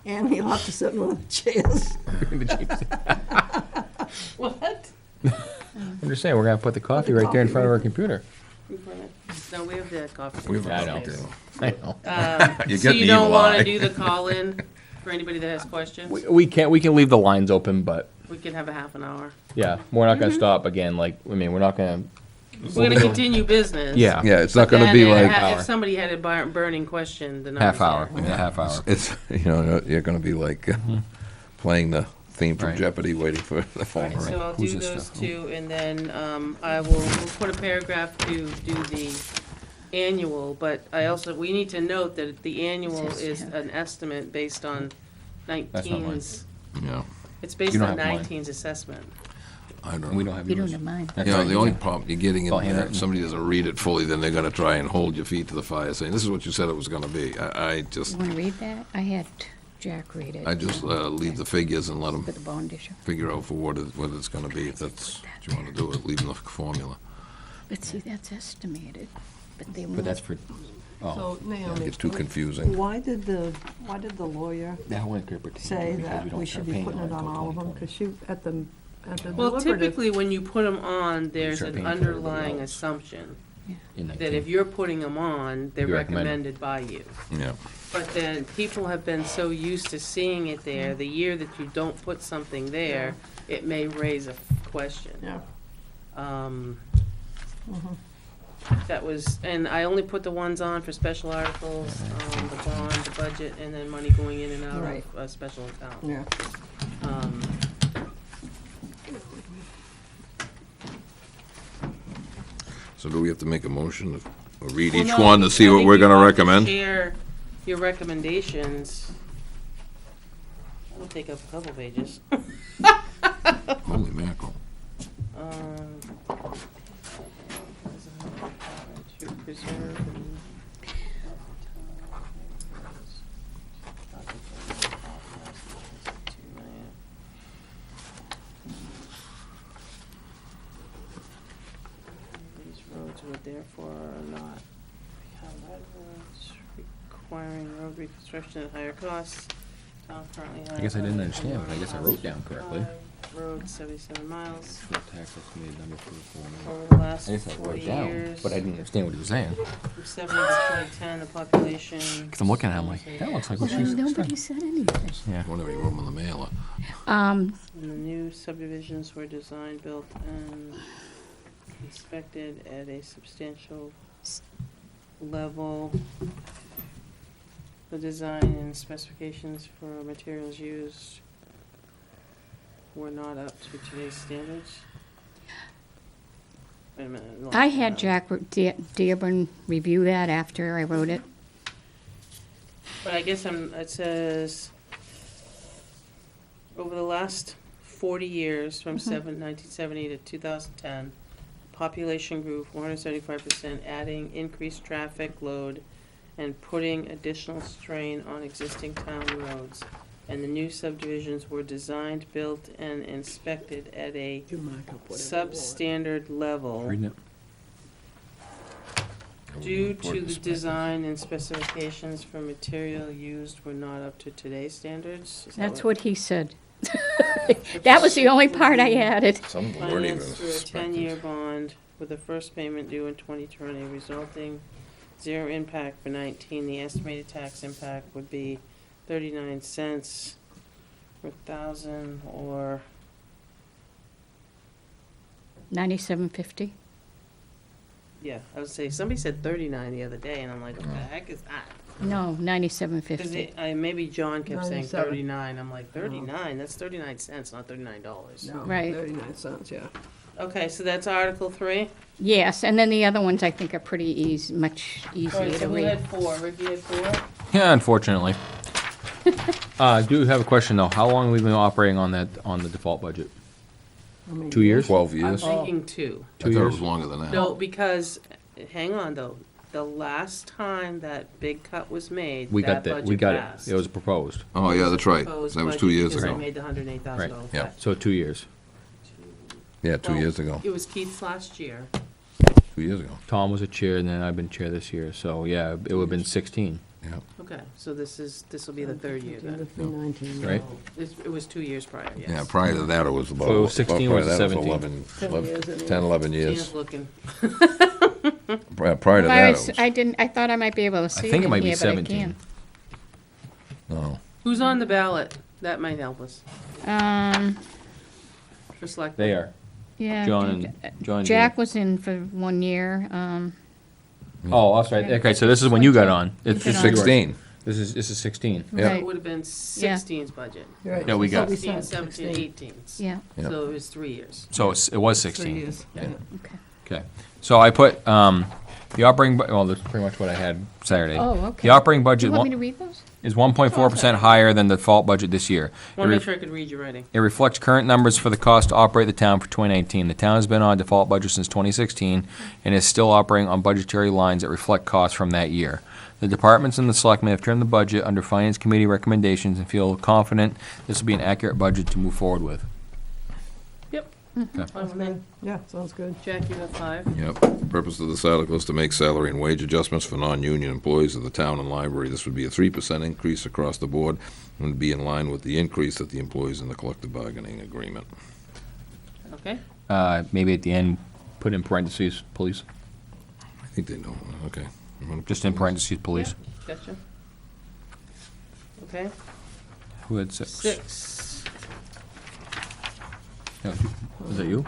And he'll have to sit in one of the chairs. What? I'm just saying, we're gonna put the coffee right there in front of our computer. No, we have the coffee. We've I know. got to. I know. You So get you the don't evil wanna eye. do the call-in for anybody that has questions? We can leave the lines open, but We can have a half an hour. yeah, we're not gonna stop again, like, I mean, we're not gonna, We're gonna continue business. yeah. Yeah, it's not gonna Then be if like, ha- if somebody had a burning question, the Half number's hour, there. yeah, half hour. it's, you know, you're gonna be like playing the theme from Right. Jeopardy, waiting for the phone Alright, to so ring. I'll Who's do this those stuff? two, and then, we'll put a paragraph to do the annual, but we need to note that the annual is an estimate based on not mine. 19's, Yeah, it's based You don't on have mine. 19's assessment. I don't We know. don't have You don't yours. have mine. That's You know, right. the only problem you're getting in I'll hand there, it. if somebody doesn't read it fully, then they're gonna try and hold your feet to the fire, saying, this is what you said it was gonna be. I just, You want to read that? I had Jack read it. I just leave the figures and let them For the bond issue. figure out for what it's gonna be, if that's what you wanna do, leave them the formula. But see, that's estimated, but they won't. But that's for, oh, So Naomi, It's too confusing. why did the lawyer that one could pertain. say because we that don't we start should be paying putting it until on all of them? 2020. Because she, at the Well, deliberative. typically, when you put them on, there's start an paying for everybody underlying else. assumption In that 19. if you're putting them on, they're You recommend recommended by you. Yeah, But then people have been so used to seeing it there, the year that you don't put something there, it may raise a question. Yeah. That was, and I only put the ones on for special articles, the bond, the budget, and then money going in and out Right. of a special account. Yeah. Um, so do we have to make a motion to read well, each no, one to see I what think we're you gonna have to recommend? Share your recommendations. That'll take up a couple pages. Holy mackerel. To preserve and. These roads would therefore not become red roads, requiring road reconstruction at higher costs. Town currently I guess I didn't has understand, but I guess I wrote down correctly. Road 77 miles No tax estimated number for the form. over the last I guess I 40 wrote it down, years. but I didn't understand what he was saying. From 70 to 2010, the population. Because I'm looking at it, I'm like, that looks like what Well, she's nobody said anything. Yeah. Wonder if you wrote them on the mailer. And the new subdivisions were designed, built, and inspected at a substantial level. The design and specifications for materials used were not up to today's standards. Wait a minute. I had Jack Dearborn review that after I wrote it. But I guess it says, over the last 40 years, from 1970 to 2010, population grew 475%, adding increased traffic load and putting additional strain on existing town roads. And the new subdivisions were designed, built, and inspected at a substandard level. Reading it. Due to the design and specifications for material used were not up to today's standards? Is that That's what he said. That was the only part I added. Some of them weren't even Financed through a inspected. 10-year bond with the first payment due in 2020, resulting zero impact for 19. The estimated tax impact would be 39 cents per thousand, or 97.50. yeah, I would say, somebody said 39 the other day, and I'm like, what the heck is that? No, Because 97.50. maybe John kept saying 97. 39, I'm like, 39? That's 39 cents, not $39. No, Right. 39 cents, yeah. Okay, so that's Article 3. Yes, and then the other ones I think are pretty easy, much All easier right, to so who read. had 4? Ricky had 4? Yeah, unfortunately. Do have a question though. How long have we been operating on that, on the default budget? I mean, 2 years? 12 I'm years? I thinking 2. thought it years. was longer than that. No, because, hang on though, the last time that big cut was made, We got that that, we budget got passed. it. It was proposed. Oh, yeah, that's right. Proposed That was budget 2 years because they ago. made the $108,000 Right. cut. Yeah. So 2 years. Yeah, 2 Well, years ago. It was Keith's last year. 2 years ago. Tom was a chair and then I've been chair this year. So yeah, it would have been 16, Yeah. Okay, so this will be the third year then. 19. right? It was 2 years prior, yes. Yeah, prior to that, it was about. So 16 prior was to that, 17. 11, 10 years anyway. 10, 11 Dan's years. looking. Prior to Well, that, it was, I thought I might be able to see it think it in might be here, but I 17. can't. no. Who's on the ballot? That might help us for select. They are. Yeah. John and Jack Jean. was in for 1 year. Oh, that's right. Okay, so this is when you got on. It's been this on. is yours. 16. This is 16. Yeah. Right. It would have been 16's budget. Right. Yeah, we got- 16, 17, 18's. Yeah. Yeah. So it was 3 years. So it was 3 16. years. Yeah. Okay. Okay. So I put the operating. Well, that's pretty much what I had Saturday. Oh, okay. The operating Do budget you want me to read those? is 1.4% higher than the default budget this year. Want to make sure I could read your writing. It reflects current numbers for the cost to operate the town for 2019. The town has been on a default budget since 2016 and is still operating on budgetary lines that reflect costs from that year. The departments and the selectmen have trimmed the budget under Finance Committee recommendations and feel confident this will be an accurate budget to move forward with. Yep. Okay. Fine with me. Yeah, sounds good. Jack, you have 5. Yep. Purpose of this article is to make salary and wage adjustments for non-union employees of the town and library. This would be a 3% increase across the board and would be in line with the increase that the employees in the collective bargaining agreement. Okay. Maybe at the end, put in parentheses, police. I think they know. Okay. I'm gonna put Just in those- parentheses, police. Gotcha. Okay. Who had 6? 6. No, was that you?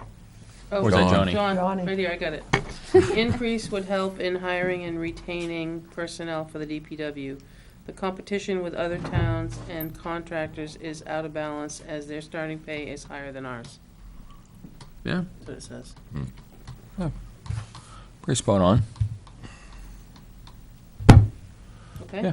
Oh, Or was that John. Johnny? John, Johnny. right here, I got it. The increase would help in hiring and retaining personnel for the DPW. The competition with other towns and contractors is out of balance as their starting pay is higher than ours. Yeah, That's what it says. pretty spot on. Okay? Yeah.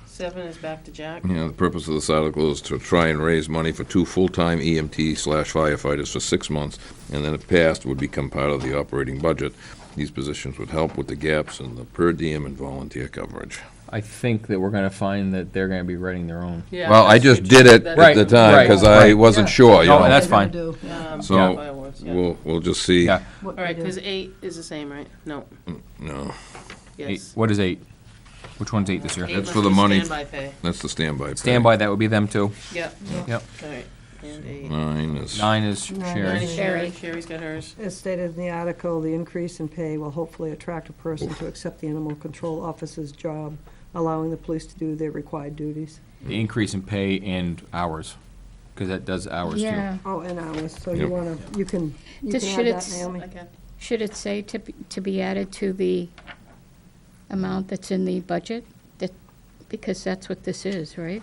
7 is back to Jack. Yeah, the purpose of this article is to try and raise money for 2 full-time EMT/firefighters for 6 months, and then if passed, would become part of the operating budget. These positions would help with the gaps in the per diem and volunteer coverage. I think that we're gonna find that they're gonna be writing their own. Yeah, Well, I that's just what did you- it that's- at the Right, time, right, because I right. wasn't Yeah. sure, you No, know. that's They're gonna fine. do, yeah. So, Fireworks, yeah. we'll just see. Yeah. What All they right, do. because 8 is the same, right? No, No, Eight. yes. What is 8? Which one's 8 this year? 8 That's must for the be money. Standby pay. that's the standby pay. Standby, that would be them too. Yep, Yep. all right. And 8. 9 is, 9 is Nine. Nine Sherry. is Sherry. Sherry's got hers. As stated in the article, the increase in pay will hopefully attract a person to accept the animal control officer's job, allowing the police to do their required duties. The increase in pay and hours, because that does hours too. Yeah. Oh, and hours, so Yep. you wanna, you can Just add should that, it- Naomi. Okay. Should it say to be added to the amount that's in the budget? Because that's what this is, right?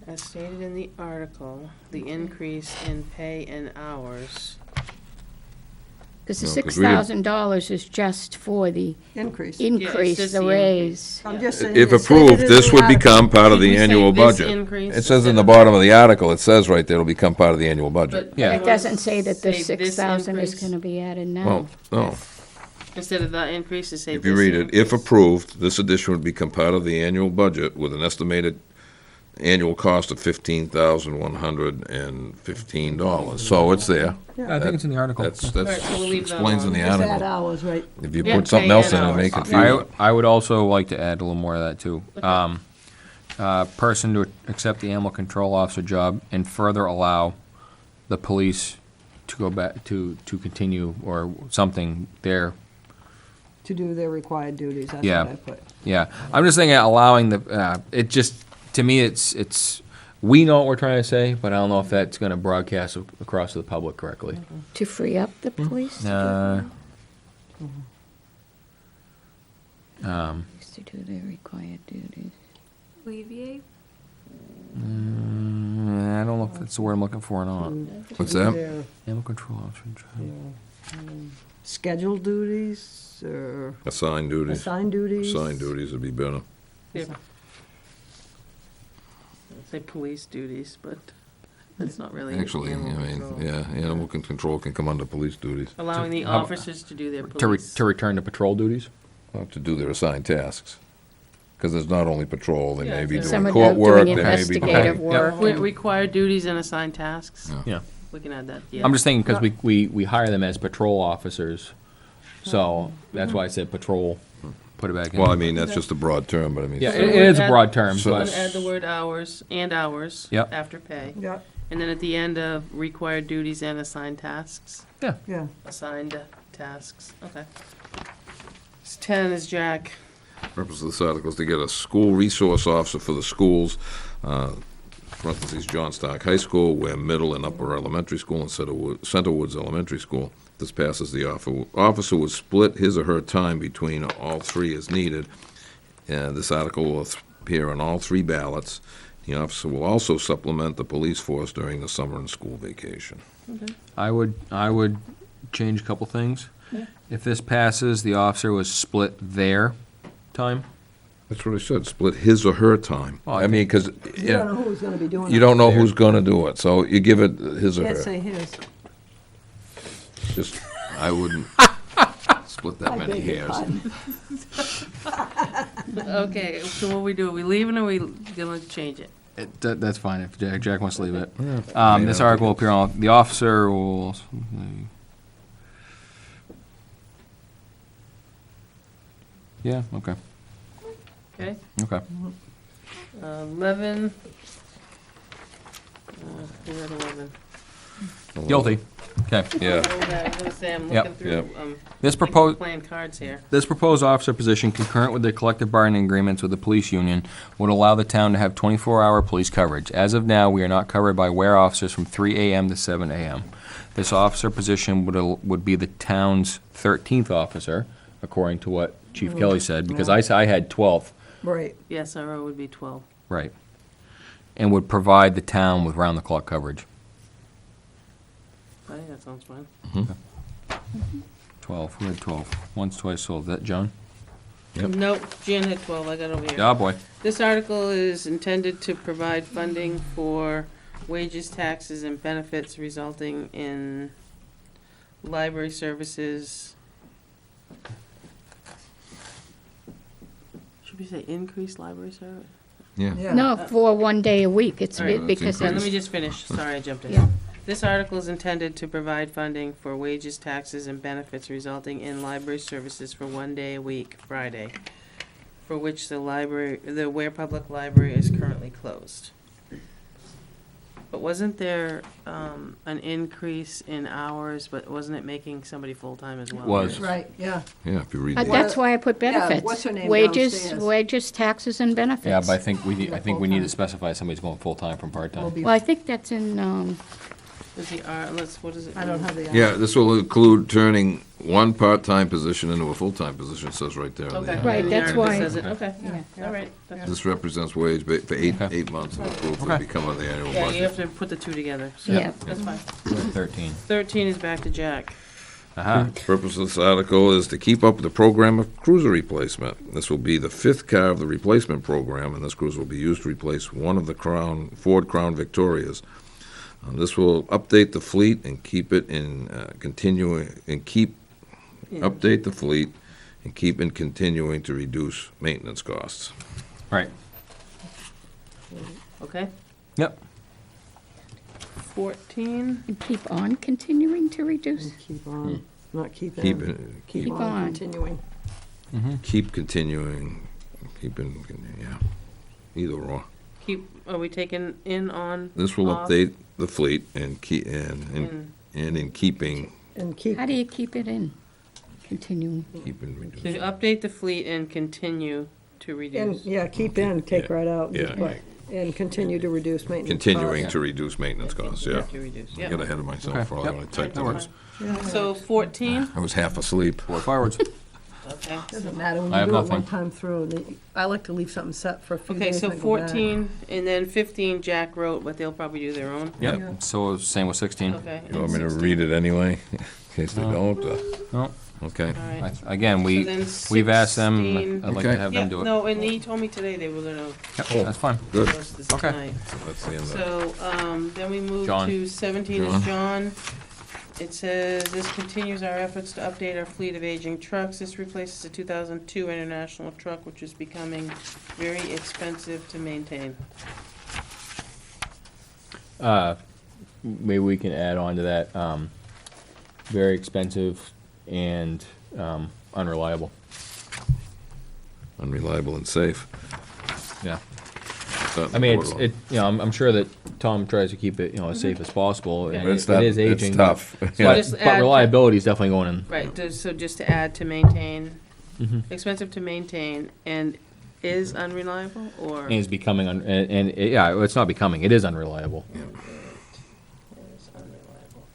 As stated in the article, the increase in pay and hours. Because the No, 'cause we didn't- $6,000 is just for the Increase. increase, just the the raise. I'm just saying. if it's stated approved, in this the would article. become part of Did the we say annual this budget. increase It says in instead the of- bottom of the article, it says right there, it'll become part of the annual budget. But Yeah. It doesn't say that the Say this 6,000 is increase. going to be added now. Well, no. Instead of the increase, to say If you this read it, if increase. approved, this addition would become part of the annual budget with an estimated annual cost of $15,115. So it's there. I think it's in the article. That's Alright, so we'll leave that explains in the Just add article. hours, right? If you Yeah, put something pay else and in it, it may hours. confuse it. I would also like to add a little more of that too. Person to accept the animal control officer job and further allow the police to go back to continue or something there. To do their required duties, that's Yeah. what I put. Yeah, I'm just thinking allowing the, it just, to me, it's, we know what we're trying to say, but I don't know if that's gonna broadcast across to the public correctly. To free up the police to do Uh, to do their required duties. Alleviate? I don't know if that's the word I'm looking for or not. What's Do that? their, Animal control officer job. scheduled duties, or Assigned duties. assigned duties? Assigned duties would be better. Yeah. I'd say police duties, but that's not really. Actually, I animal mean, control. yeah, animal control can come under police duties, Allowing the How- officers to do their To police. to return to patrol duties? to do their assigned tasks. Because there's not only patrol, they may be Yeah, doing Some are court doing work, they may be investigative doing. Okay. work. Re- Required duties and assigned tasks. Yeah. Yeah. We can add that, yeah. I'm just thinking, because we hire them as patrol officers, so that's why I said patrol, put it back in. Well, I mean, that's just a broad term, but I mean. Yeah, So it we is a add- broad term, So- I'm but, gonna add the word hours and hours. Yep. After pay. Yeah, And then at the end of required duties and assigned tasks, yeah. assigned tasks, okay. 10 is Jack. Purpose of this article is to get a school resource officer for the schools, parentheses, John Stark High School, Weare Middle and Upper Elementary School, and Center Woods Elementary School. This passes, the officer would split his or her time between all three as needed. And this article will appear on all three ballots. The officer will also supplement the police force during the summer and school vacation. I would change a couple things. If this passes, the officer was split their time. That's what I said, split his or her time. Well, I mean, because, You don't know who's gonna be doing it. you don't know who's gonna do it, so you give it his or Can't her. say his. Just, I wouldn't split that many beg your hairs. pardon. Okay, so what we do, we leaving or we gonna change it? That's fine if Jack wants to leave it. I mean, This I don't article will appear on, the officer will. Yeah, okay, Okay, okay. 11. We're at 11. Guilty. Okay. Yeah, Oh, yeah, I was gonna say, I'm Yep. looking through, Yep. This like proposed. playing cards here. This proposed officer position, concurrent with the collective bargaining agreements with the police union, would allow the town to have 24-hour police coverage. As of now, we are not covered by Weare officers from 3 a.m. to 7 a.m. This officer position would be the town's 13th officer, according to what Chief Kelly said, because I had 12th, Right. The SRO would be 12. right, and would provide the town with round-the-clock coverage. I think that sounds fine. 12, who had 12? Once, twice, sold. Is that John? Yep. Nope, Jan had 12, I got over here. Yeah, boy. This article is intended to provide funding for wages, taxes, and benefits resulting in library services. Should we say increased library service? yeah. Yeah. No, for 1 day a week, it's All right. because Let it's, me just finish, sorry, I jumped in. Yeah. This article is intended to provide funding for wages, taxes, and benefits resulting in library services for 1 day a week, Friday, for which the Weare Public Library is currently closed. But wasn't there an increase in hours, but wasn't it making somebody full-time as well? Was. Right, yeah. Yeah, if you read but the, that's why I put Yeah, benefits. what's her name Wages, downstairs? wages, taxes, and benefits. Yeah, but I think we need Full-time. to specify somebody's going full-time from Will part-time. be- Well, I think that's in, Is the what is it? I don't have the. yeah, this will include turning one part-time position into a full-time position, it says right there. on the- Okay. Right, The that's article why- says it. Okay, Yeah. all right. That's- This represents wage for eight Okay. months of approved to Okay. become on the annual Yeah, you have budget. to put the two together, so Yeah. that's fine. 13. 13 is back to Jack. Aha. Purpose of this article is to keep up with the program of cruiser replacement. This will be the fifth car of the replacement program, and this cruiser will be used to replace one of the Ford Crown Victorias. This will update the fleet and keep it in update the fleet and keep in continuing to reduce maintenance costs. Right. Okay? Yep. 14, and keep on continuing to reduce. And keep on, not keep in. Keep on. on continuing. keep continuing, yeah, either or. are we taking in on? This will off? update the fleet and in keeping, And keep, How do you keep it in? Continuing. To update the fleet and continue to and, reduce. yeah, keep in, take Yeah. right out. Yeah. but- And continue to reduce maintenance continuing costs. to reduce maintenance costs, yeah. To reduce, I yeah. got ahead of myself Okay. for all Yep. I typed That's those. Yeah. So 14, I was half asleep. Forward, forwards. okay. Doesn't matter when I you have do it nothing. one time through. I like to leave something set for a few Okay, days. so and then go back. 14, and then 15 Jack wrote, but they'll probably do their own. Yeah. Yep, so same with 16. Okay. You want me to 16. read it anyway, in case they No. don't? No, Okay. All right. again, So then we've asked them, 16. I'd like to Okay. have Yeah, them do it. no, and he told me today they were gonna Yep, that's fine. Good. post this Okay. tonight. That's the end of it. So, then we move John. to 17 is John. It says, this continues our efforts to update our fleet of aging trucks. This replaces a 2002 International truck, which is becoming very expensive to maintain. Maybe we can add on to that, very expensive and unreliable. Unreliable and safe. Yeah. percent. I mean, I'm sure that Tom tries to keep it, as safe as possible, and It's it not, is aging. it's tough. So Yeah. just But add- reliability is definitely going in. Right, so just to add to maintain, Mhm. expensive to maintain, and is unreliable, or? And it's becoming, it's not becoming, it is unreliable. Is unreliable.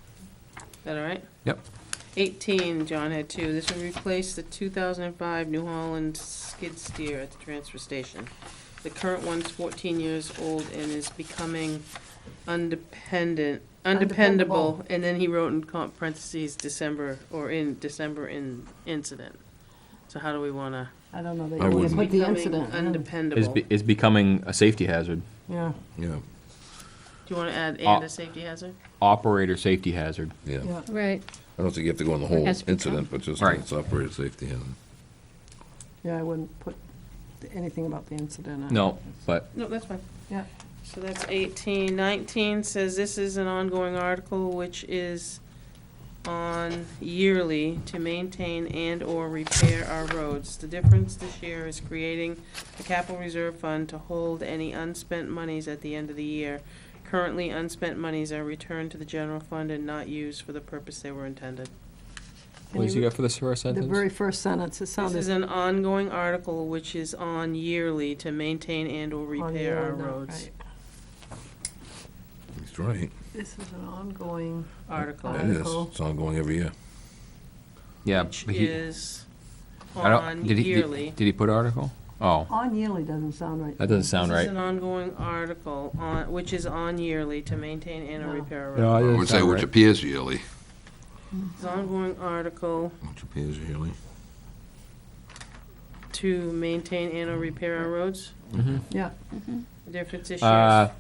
Is that all right? Yep. 18, John had two. This would replace the 2005 New Holland skid steer at the transfer station. The current one's 14 years old and is becoming undependable. Undependable. And then he wrote in parentheses December in incident. So how do we want to? I don't know that I you want to wouldn't. put the Becoming incident in. undependable. Do Is becoming a safety hazard, Yeah, Yeah, you want to add and a safety hazard? operator safety hazard. yeah. yeah. Right. I don't think you have to go on the whole Has become. incident, but just Right. it's operator safety. And Yeah, I wouldn't put anything about the incident in. No, but No, that's fine. Yeah. So that's 18. 19 says this is an ongoing article which is on yearly to maintain and/or repair our roads. The difference this year is creating a capital reserve fund to hold any unspent monies at the end of the year. Currently, unspent monies are returned to the general fund and not used for the purpose they were intended. what did you got for this first The sentence? very first sentence, it This sounded. is an ongoing article which is on yearly to maintain and/or on repair our your note, roads. right. he's right. This is an ongoing Article, It is. Article. It's ongoing every year. Yeah, which but he- is I don't- on did he- yearly. Did he put article? Oh, On yearly doesn't sound right. that doesn't sound This is right. an ongoing article on, which is on yearly to maintain and/or No. repair our No, roads. it I doesn't would say sound which right. appears yearly. It's an ongoing article Which appears yearly. to maintain and/or repair our roads. Yeah, The difference this Uh, year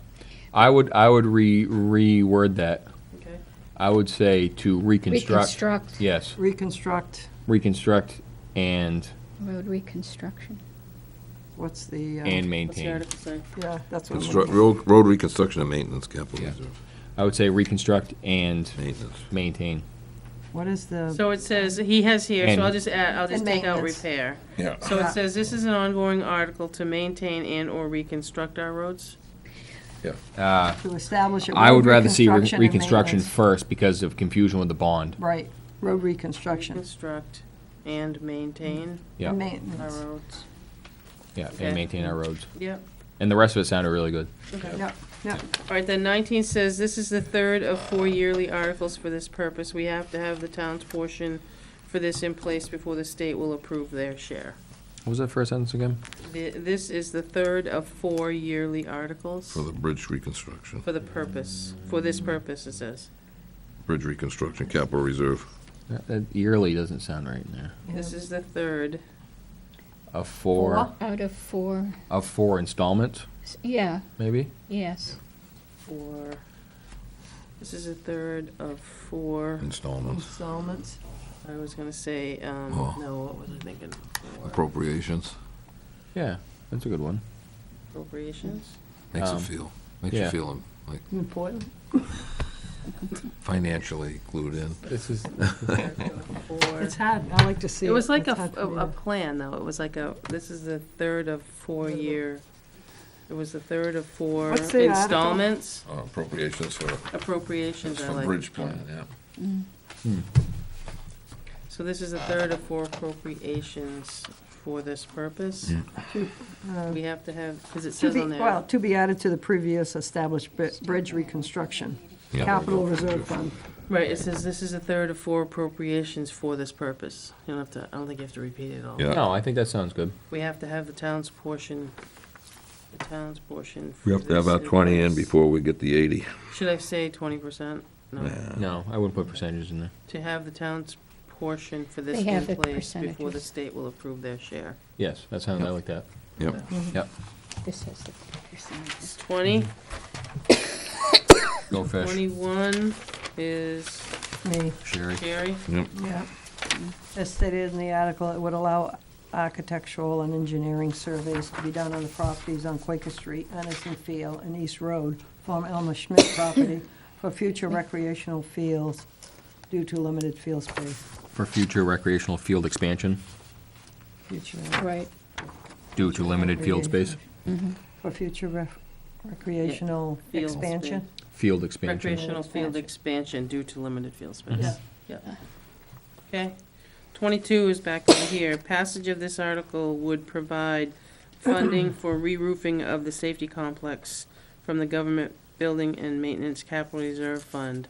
I would reword that. okay. I would say to reconstruct. Reconstruct, Yes, reconstruct, reconstruct and road reconstruction. what's the, and What's the maintain. article say? yeah, that's what I'm Construct, looking for. road reconstruction and maintenance capital Yeah. reserve. I would say reconstruct and Maintenance. maintain. What is the, So it says, he has here, so And- I'll just add, I'll just And take out maintenance. repair. Yeah. So Yeah. it says, this is an ongoing article to maintain and/or reconstruct our roads. Uh, to establish a I road would rather see reconstruction and reconstruction maintenance. first because of confusion with the bond. Right, road reconstruction Reconstruct and maintain Yeah, and our maintenance. roads. yeah, Okay. and maintain our roads. Yep, And the rest of it sounded really good. okay. Yeah, yeah, All right, then 19 says, this is the third of 4 yearly articles for this purpose. We have to have the town's portion for this in place before the state will approve their share. What was that first sentence again? This is the third of 4 yearly articles For the bridge reconstruction. for the purpose, for this purpose, it says. Bridge reconstruction capital reserve. That yearly doesn't sound right in there. This is the third. Of four, Out of four, of four installments, yeah, maybe? yes. This is the third of 4. Installments. installments. I was gonna say, Oh. no, what was I thinking? 4 Appropriations. Yeah, that's a good one. appropriations. Makes you Um, feel, makes yeah. you feel like Important. financially glued in. This is, Four. It's hard, I like to see it. It was like It's hard for me a to- plan, though. It was like this is the third of 4 year. It was the third of 4 What's the article? installments. Appropriations for, Appropriations, I for like. bridge plan, yeah. So this is the third of 4 appropriations for this purpose. We have to have, because it To says be, on there. well, to be added to the previous established bridge reconstruction, Yeah. capital reserve fund. Right, it says this is a third of 4 appropriations for this purpose. You don't have to, I don't think you have to repeat it all. Yeah. no, I think that sounds good. We have to have the town's portion. We have to have for our this 20 in place. before we get the 80. Should I say 20%? No. No, I wouldn't put percentages in there. To have the town's portion for this They have in the place before the percentages. state will approve their share. Yes, that sounds, I like that. Yep. Yep, This has the percentages. 20, go fish. 21 is Me, Sherry. Jerry. yeah. As stated in the article, it would allow architectural and engineering surveys to be done on the properties on Quaker Street, Anderson Field, and East Road, former Elmer Schmidt property, for future recreational fields due to limited field space. For future recreational field expansion Future, Right. due to limited field space. for future Recreational Field expansion. Field expansion. Recreational field expansion due to limited field space. Yeah. Okay. 22 is back over here. Passage of this article would provide funding for re-roofing of the safety complex from the Government Building and Maintenance Capital Reserve Fund.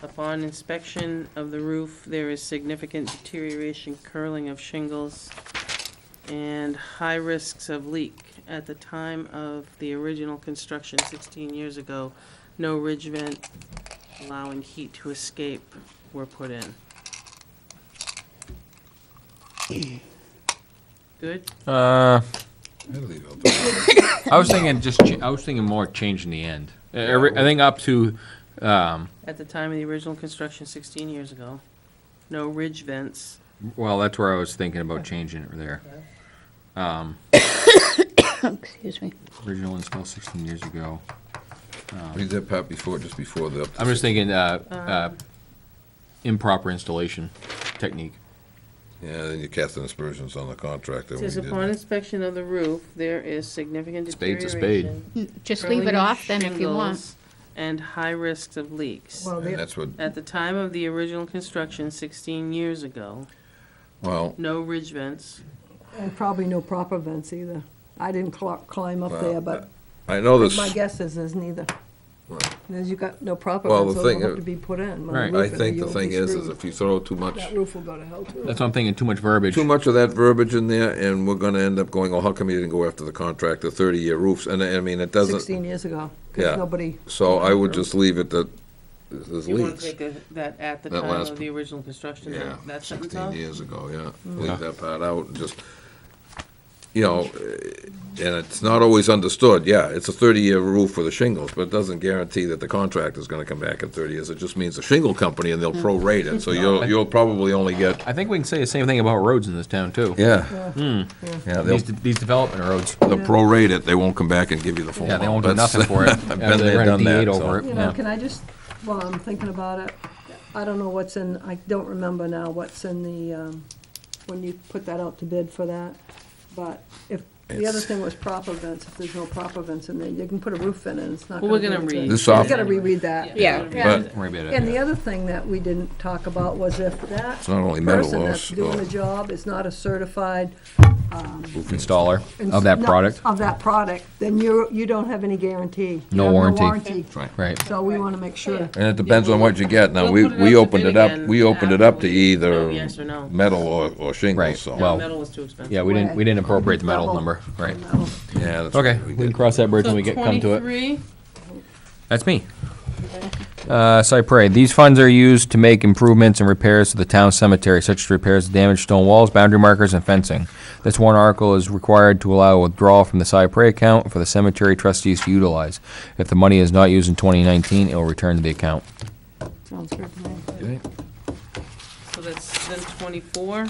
Upon inspection of the roof, there is significant deterioration, curling of shingles, and high risks of leak. At the time of the original construction 16 years ago, no ridge vent allowing heat to escape were put in. Good? I'd leave out the- I was thinking I was thinking more change in the end. I think up to, At the time of the original construction 16 years ago, no ridge vents. well, that's where I was thinking about changing it there. Excuse me. Original install 16 years ago. Read that part before, just before the. I'm just thinking, improper installation technique. Yeah, then you cast an aspersions on the contractor. It when says he did upon it. inspection of the roof, there is significant Spade's a deterioration. spade. Just leave curling it of off then if you want. shingles, and high risks of leaks. Well, And that's what, At the time of the original construction 16 years ago, well, no ridge vents. and probably no proper vents either. I didn't climb up there, but I know this, my guess is there's neither. Right. There's you got no proper Well, vents, the those thing will have is- to be put in. When Right. the I roof is, think the you'll thing be is screwed. if you throw too much, That roof will go to hell too. That's what I'm thinking, too much verbiage. too much of that verbiage in there, and we're gonna end up going, oh, how come you didn't go after the contractor, 30-year roofs? And I mean, it doesn't, 16 years ago, Yeah. because nobody, so I would just leave it that there's You want leaks. to take that at the That time last- of the original construction, Yeah, that sentence 16 off? years ago, yeah. Mm-hmm. Leave that part out and just, you know, and it's not always understood. Yeah, it's a 30-year roof with the shingles, but it doesn't guarantee that the contractor's gonna come back in 30 years. It just means a shingle company and they'll prorate it, so you'll probably only get, I think we can say the same thing about roads in this town, too. yeah. yeah. Yeah, they'll These development roads. prorate it, they won't come back and give you the full Yeah, they amount. won't do That's- nothing for it. I've Yeah, been they there, run a done that, D8 so. over it. You know, Yeah. can I just, while I'm thinking about it, I don't know what's in, I don't remember now what's in the, when you put that out to bid for that, but if, the other It's- thing was proper vents, if there's no proper vents in there, you can put a roof in it, it's not Well, gonna we're do gonna anything. read. This You off- gotta reread that. Yeah. But Worry about it. And the other thing that we didn't talk about was if that It's not only metal person loss, that's doing the job is not a certified Installer of that no, product. Of that product, then you don't have any guarantee. You No have warranty. Right. Right. So we wanna make sure. And it depends on what you get. Now, We'll put it out we to opened bid it up, again we opened it up to after we know either yes or no. metal or shingles, Right. so. Well, Metal was too expensive. Yeah, we didn't appropriate the metal Double. number. Right. No. Yeah, that's Okay, what we can cross that bridge when we come to it. 23, That's me. Cypre, these funds are used to make improvements and repairs to the town cemetery, such as repairs to damaged stone walls, boundary markers, and fencing. This warrant article is required to allow withdrawal from the Cypre account for the cemetery trustees to utilize. If the money is not used in 2019, it will return to the account. Sounds good to me. Okay. so that's then 24.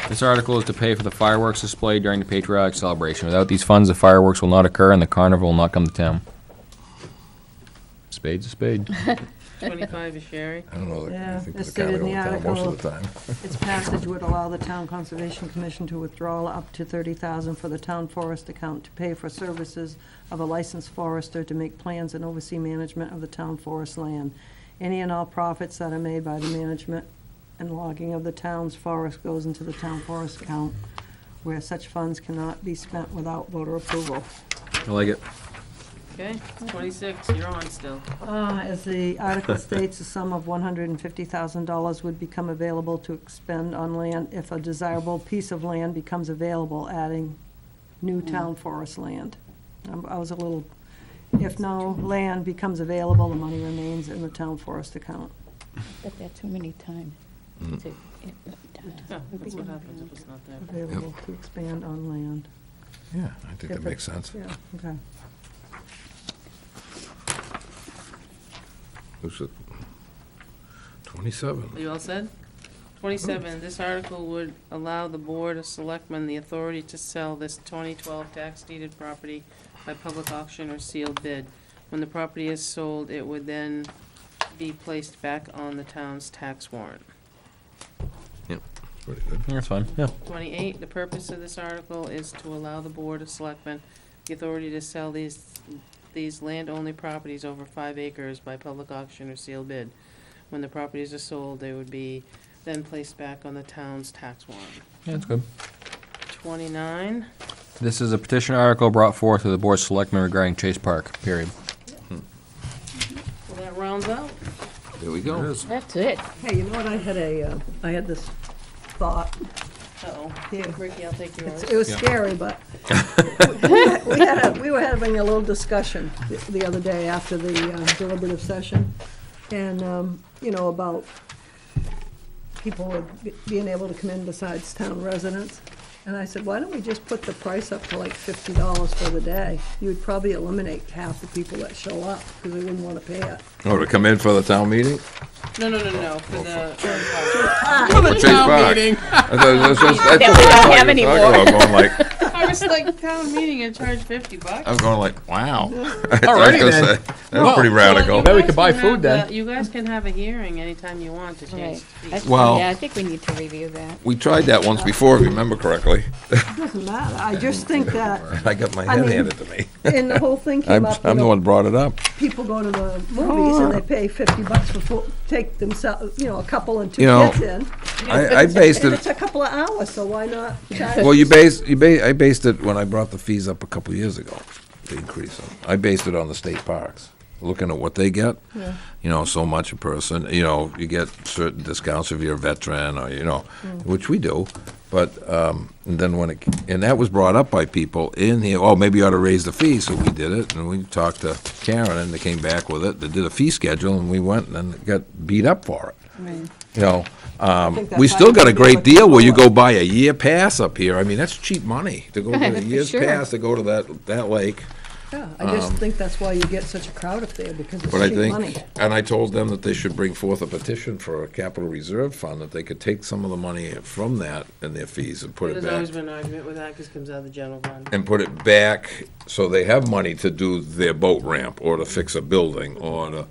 This article is to pay for the fireworks display during the patriotic celebration. Without these funds, the fireworks will not occur and the carnival will not come to town. Spade's a spade. 25 is Sherry. I don't know, I Yeah, think it's the county stated in the going town most article. of the time. Its passage would allow the Town Conservation Commission to withdraw up to $30,000 for the town forest account to pay for services of a licensed forester to make plans and oversee management of the town forest land. Any and all profits that are made by the management and logging of the town's forest goes into the town forest account, where such funds cannot be spent without voter approval. I like it. Okay, 26, you're on still. As the article states, a sum of $150,000 would become available to expend on land if a desirable piece of land becomes available, adding new town forest land. I was a little, if no land becomes available, the money remains in the town forest account. But that too many times. Yeah, that's what happens if it's not there. Available to expand on land. Yeah, I think that If makes sense. Yeah, okay. Who's it? 27. Are you all said? 27, this article would allow the Board of Selectmen the authority to sell this 2012 tax deeded property by public auction or sealed bid. When the property is sold, it would then be placed back on the town's tax warrant. Pretty good. That's fine. Yeah. 28, the purpose of this article is to allow the Board of Selectmen the authority to sell these these land-only properties over 5 acres by public auction or sealed bid. When the properties are sold, they would be then placed back on the town's tax warrant. Yeah, that's good. 29, This is a petition article brought forth to the Board of Selectmen regarding Chase Park, period. well, that rounds out. There we go. That's it. Hey, you know what, I had this thought. Uh-oh. Here. Ricky, I'll take yours. It was scary, but we were having a little discussion the other day after the deliberative session, and, about people being able to come in besides town residents. And I said, why don't we just put the price up to like $50 for the day? You would probably eliminate half the people that show up, because they wouldn't want to pay it. Oh, to come in for the town meeting? No, for the, Chase Park. I thought That we don't have anymore. Going like, I was like, town meeting and charge $50. I was going like, wow. Alrighty then. That's pretty radical. bet we could buy food then. You guys can have a hearing anytime you want to change Right. the fee. Well- Yeah, I think we need to review that. We tried that once before, if you remember correctly. It doesn't matter, I just think that I got my I head mean, handed to me. and the whole thing came up, I'm the one who brought it up. people go to the movies and they pay $50 for take themselves, a couple and two You know, kids in. I based And it, it's a couple of hours, so why not charge? well, I based it when I brought the fees up a couple of years ago, the increase them. I based it on the state parks, looking at what they get. So much a person, you get certain discounts if you're a veteran or, which we do. But, and then and that was brought up by people in here, oh, maybe you ought to raise the fee, so we did it. And we talked to Karen and they came back with it. They did a fee schedule and we went and got beat up for it. think We that's still how got a you do great it deal where you before. go buy a year pass up here. I mean, that's cheap money to go get a year's Sure. pass to go to that lake. Yeah, I just think that's why you get such a crowd up there, because it's But I cheap think, money. and I told them that they should bring forth a petition for a capital reserve fund, that they could take some of the money from that and their fees and put it There's always back. been an argument with that, because it comes out of the general fund. And put it back, so they have money to do their boat ramp, or to fix a building, or to,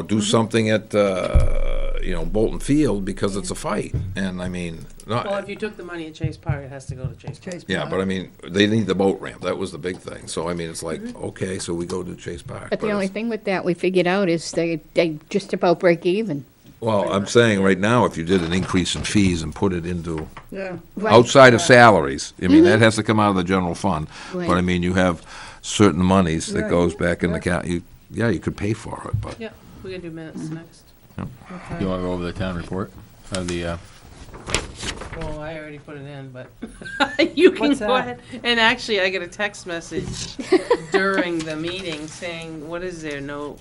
do something at, Bolton Field, because it's a fight. And I mean, Well, if you took the money at Chase Park, it has to go to Chase Park. Chase yeah, Park. but I mean, they need the boat ramp, that was the big thing. So I mean, it's like, okay, so we go to Chase Park. But the only it's- thing with that we figured out is they just about break even. Well, I'm saying right now, if you did an increase in fees and put it into Yeah. Right. outside of salaries, I mean, that has to come out of the general fund. But I Right. mean, you have certain monies that Right. goes back in the account, you could pay for it, but. Yeah, we can do minutes next. You want to go over the town report? Well, I already put it in, but you can What's go that? ahead. And actually, I get a text message during the meeting saying, what is there, no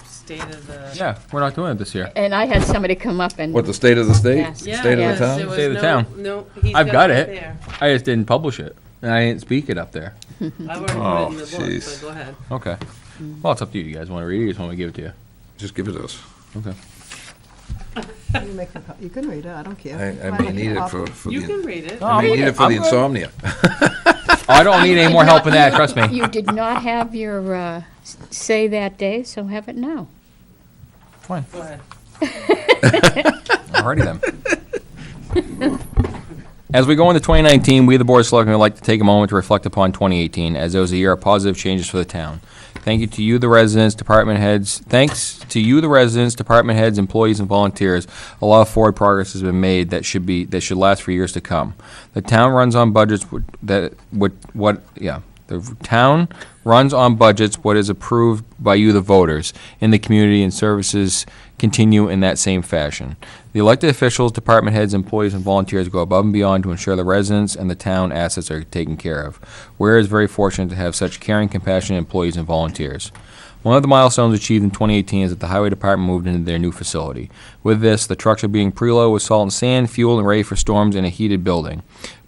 state of the. Yeah, we're not doing it this year. And I had somebody come up and. What, the state of the state? Yes. Yeah, State of yes, the there town? was State of the no- town. No, he's I've got it. there. I just didn't publish it, and I didn't speak it up there. I've already put it in the Oh, book, jeez. so go ahead. Okay. Well, it's up to you. You guys want to read it, or you just want me to give it to you? Just give it to us. Okay. You can read it, I don't care. I may need it for You the, can read it. I may need it for the I'm good. insomnia. Oh, I don't need any more help in that, trust me. You did not have your say that day, so have it now. Fine. Go ahead. Alrighty then. As we go into 2019, we, the Board of Selectmen, would like to take a moment to reflect upon 2018, as it was a year of positive changes for the town. Thanks to you, the residents, department heads, employees, and volunteers. A lot of forward progress has been made that should last for years to come. The town runs on budgets The town runs on budgets what is approved by you, the voters, in the community, and services continue in that same fashion. The elected officials, department heads, employees, and volunteers go above and beyond to ensure the residents and the town assets are taken care of. Weare is very fortunate to have such caring, compassionate employees and volunteers. One of the milestones achieved in 2018 is that the highway department moved into their new facility. With this, the trucks are being preloaded with salt and sand, fuel, and ready for storms in a heated building.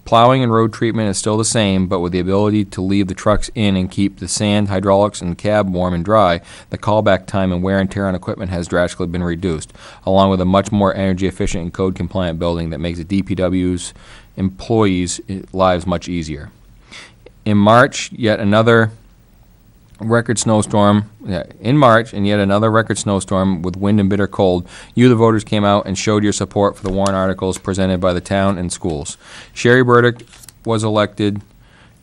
Plowing and road treatment is still the same, but with the ability to leave the trucks in and keep the sand, hydraulics, and the cab warm and dry, the callback time and wear and tear on equipment has drastically been reduced, along with a much more energy-efficient and code-compliant building that makes the DPW's employees' lives much easier. In March, yet another record snowstorm with wind and bitter cold, you, the voters, came out and showed your support for the warrant articles presented by the town and schools. Sherry Burdick was elected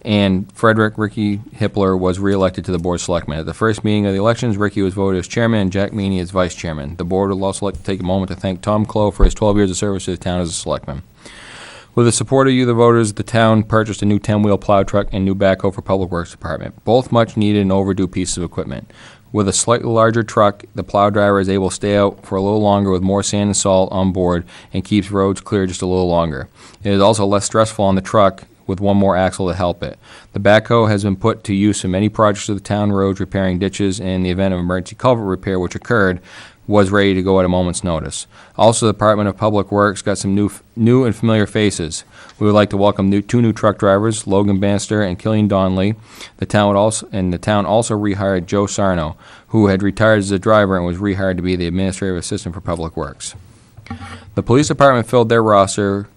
and Frederick Ricky Hippler was reelected to the Board of Selectmen. At the first meeting of the elections, Ricky was voted as chairman and Jack Meany as vice chairman. The board would also like to take a moment to thank Tom Clough for his 12 years of service to the town as a selectman. With the support of you, the voters, the town purchased a new 10-wheel plow truck and new backhoe for Public Works Department, both much needed and overdue pieces of equipment. With a slightly larger truck, the plow driver is able to stay out for a little longer with more sand and salt on board and keeps roads clear just a little longer. It is also less stressful on the truck with one more axle to help it. The backhoe has been put to use in many projects of the town roads, repairing ditches, and in the event of emergency culvert repair which occurred, was ready to go at a moment's notice. Also, the Department of Public Works got some new and familiar faces. We would like to welcome two new truck drivers, Logan Bannister and Killian Donnelly. The town also rehired Joe Sarno, who had retired as a driver and was rehired to be the administrative assistant for Public Works. The police department filled their roster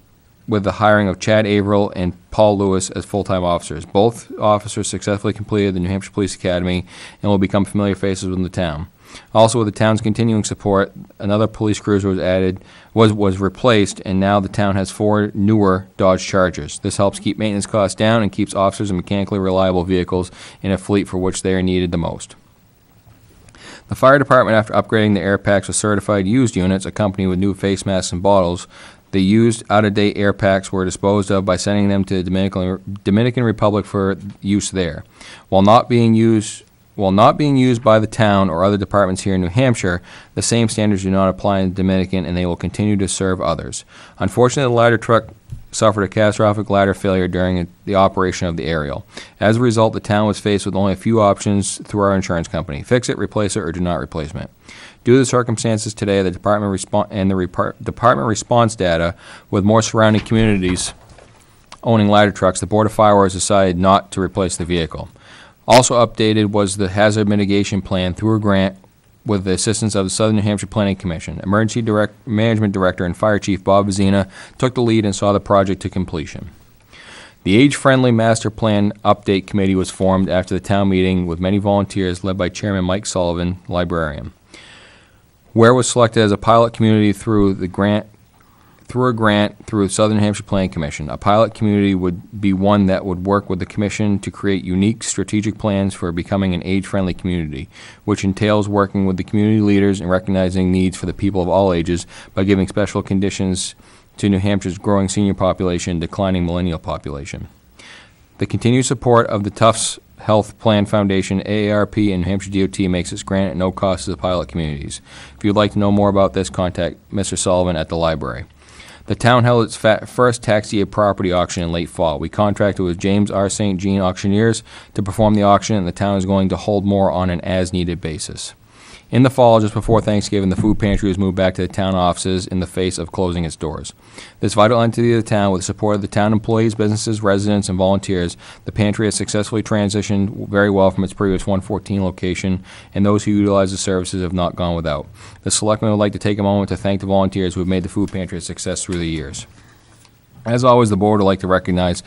with the hiring of Chad Averill and Paul Lewis as full-time officers. Both officers successfully completed the New Hampshire Police Academy and will become familiar faces within the town. Also, with the town's continuing support, another police cruiser was replaced, and now the town has 4 newer Dodge Chargers. This helps keep maintenance costs down and keeps officers and mechanically reliable vehicles in a fleet for which they are needed the most. The fire department, after upgrading the air packs with certified used units accompanied with new face masks and bottles, the used, out-of-date air packs were disposed of by sending them to the Dominican Republic for use there. While not being used by the town or other departments here in New Hampshire, the same standards do not apply in the Dominican, and they will continue to serve others. Unfortunately, the ladder truck suffered a catastrophic ladder failure during the operation of the aerial. As a result, the town was faced with only a few options through our insurance company: fix it, replace it, or do not replacement. Due to the circumstances today, the department department response data with more surrounding communities owning ladder trucks, the Board of Fire Wardens decided not to replace the vehicle. Also updated was the hazard mitigation plan through a grant with the assistance of the Southern New Hampshire Planning Commission. Emergency Management Director and Fire Chief Bob Vizina took the lead and saw the project to completion. The Age-Friendly Master Plan Update Committee was formed after the town meeting with many volunteers led by Chairman Mike Sullivan, librarian. Weare was selected as a pilot community through a grant through the Southern New Hampshire Planning Commission. A pilot community would be one that would work with the commission to create unique strategic plans for becoming an age-friendly community, which entails working with the community leaders and recognizing needs for the people of all ages by giving special conditions to New Hampshire's growing senior population and declining millennial population. The continued support of the Tufts Health Plan Foundation, AARP, and New Hampshire DOT makes its grant at no cost to the pilot communities. If you'd like to know more about this, contact Mr. Sullivan at the library. The town held its first tax-deed property auction in late fall. We contracted with James R. St. Jean Auctioneers to perform the auction, and the town is going to hold more on an as-needed basis. In the fall, just before Thanksgiving, the food pantry was moved back to the town offices in the face of closing its doors. This vital entity of the town, with the support of the town employees, businesses, residents, and volunteers, the pantry has successfully transitioned very well from its previous 114 location, and those who utilize the services have not gone without. The Selectmen would like to take a moment to thank the volunteers who have made the food pantry a success through the years. As always, the board would like to recognize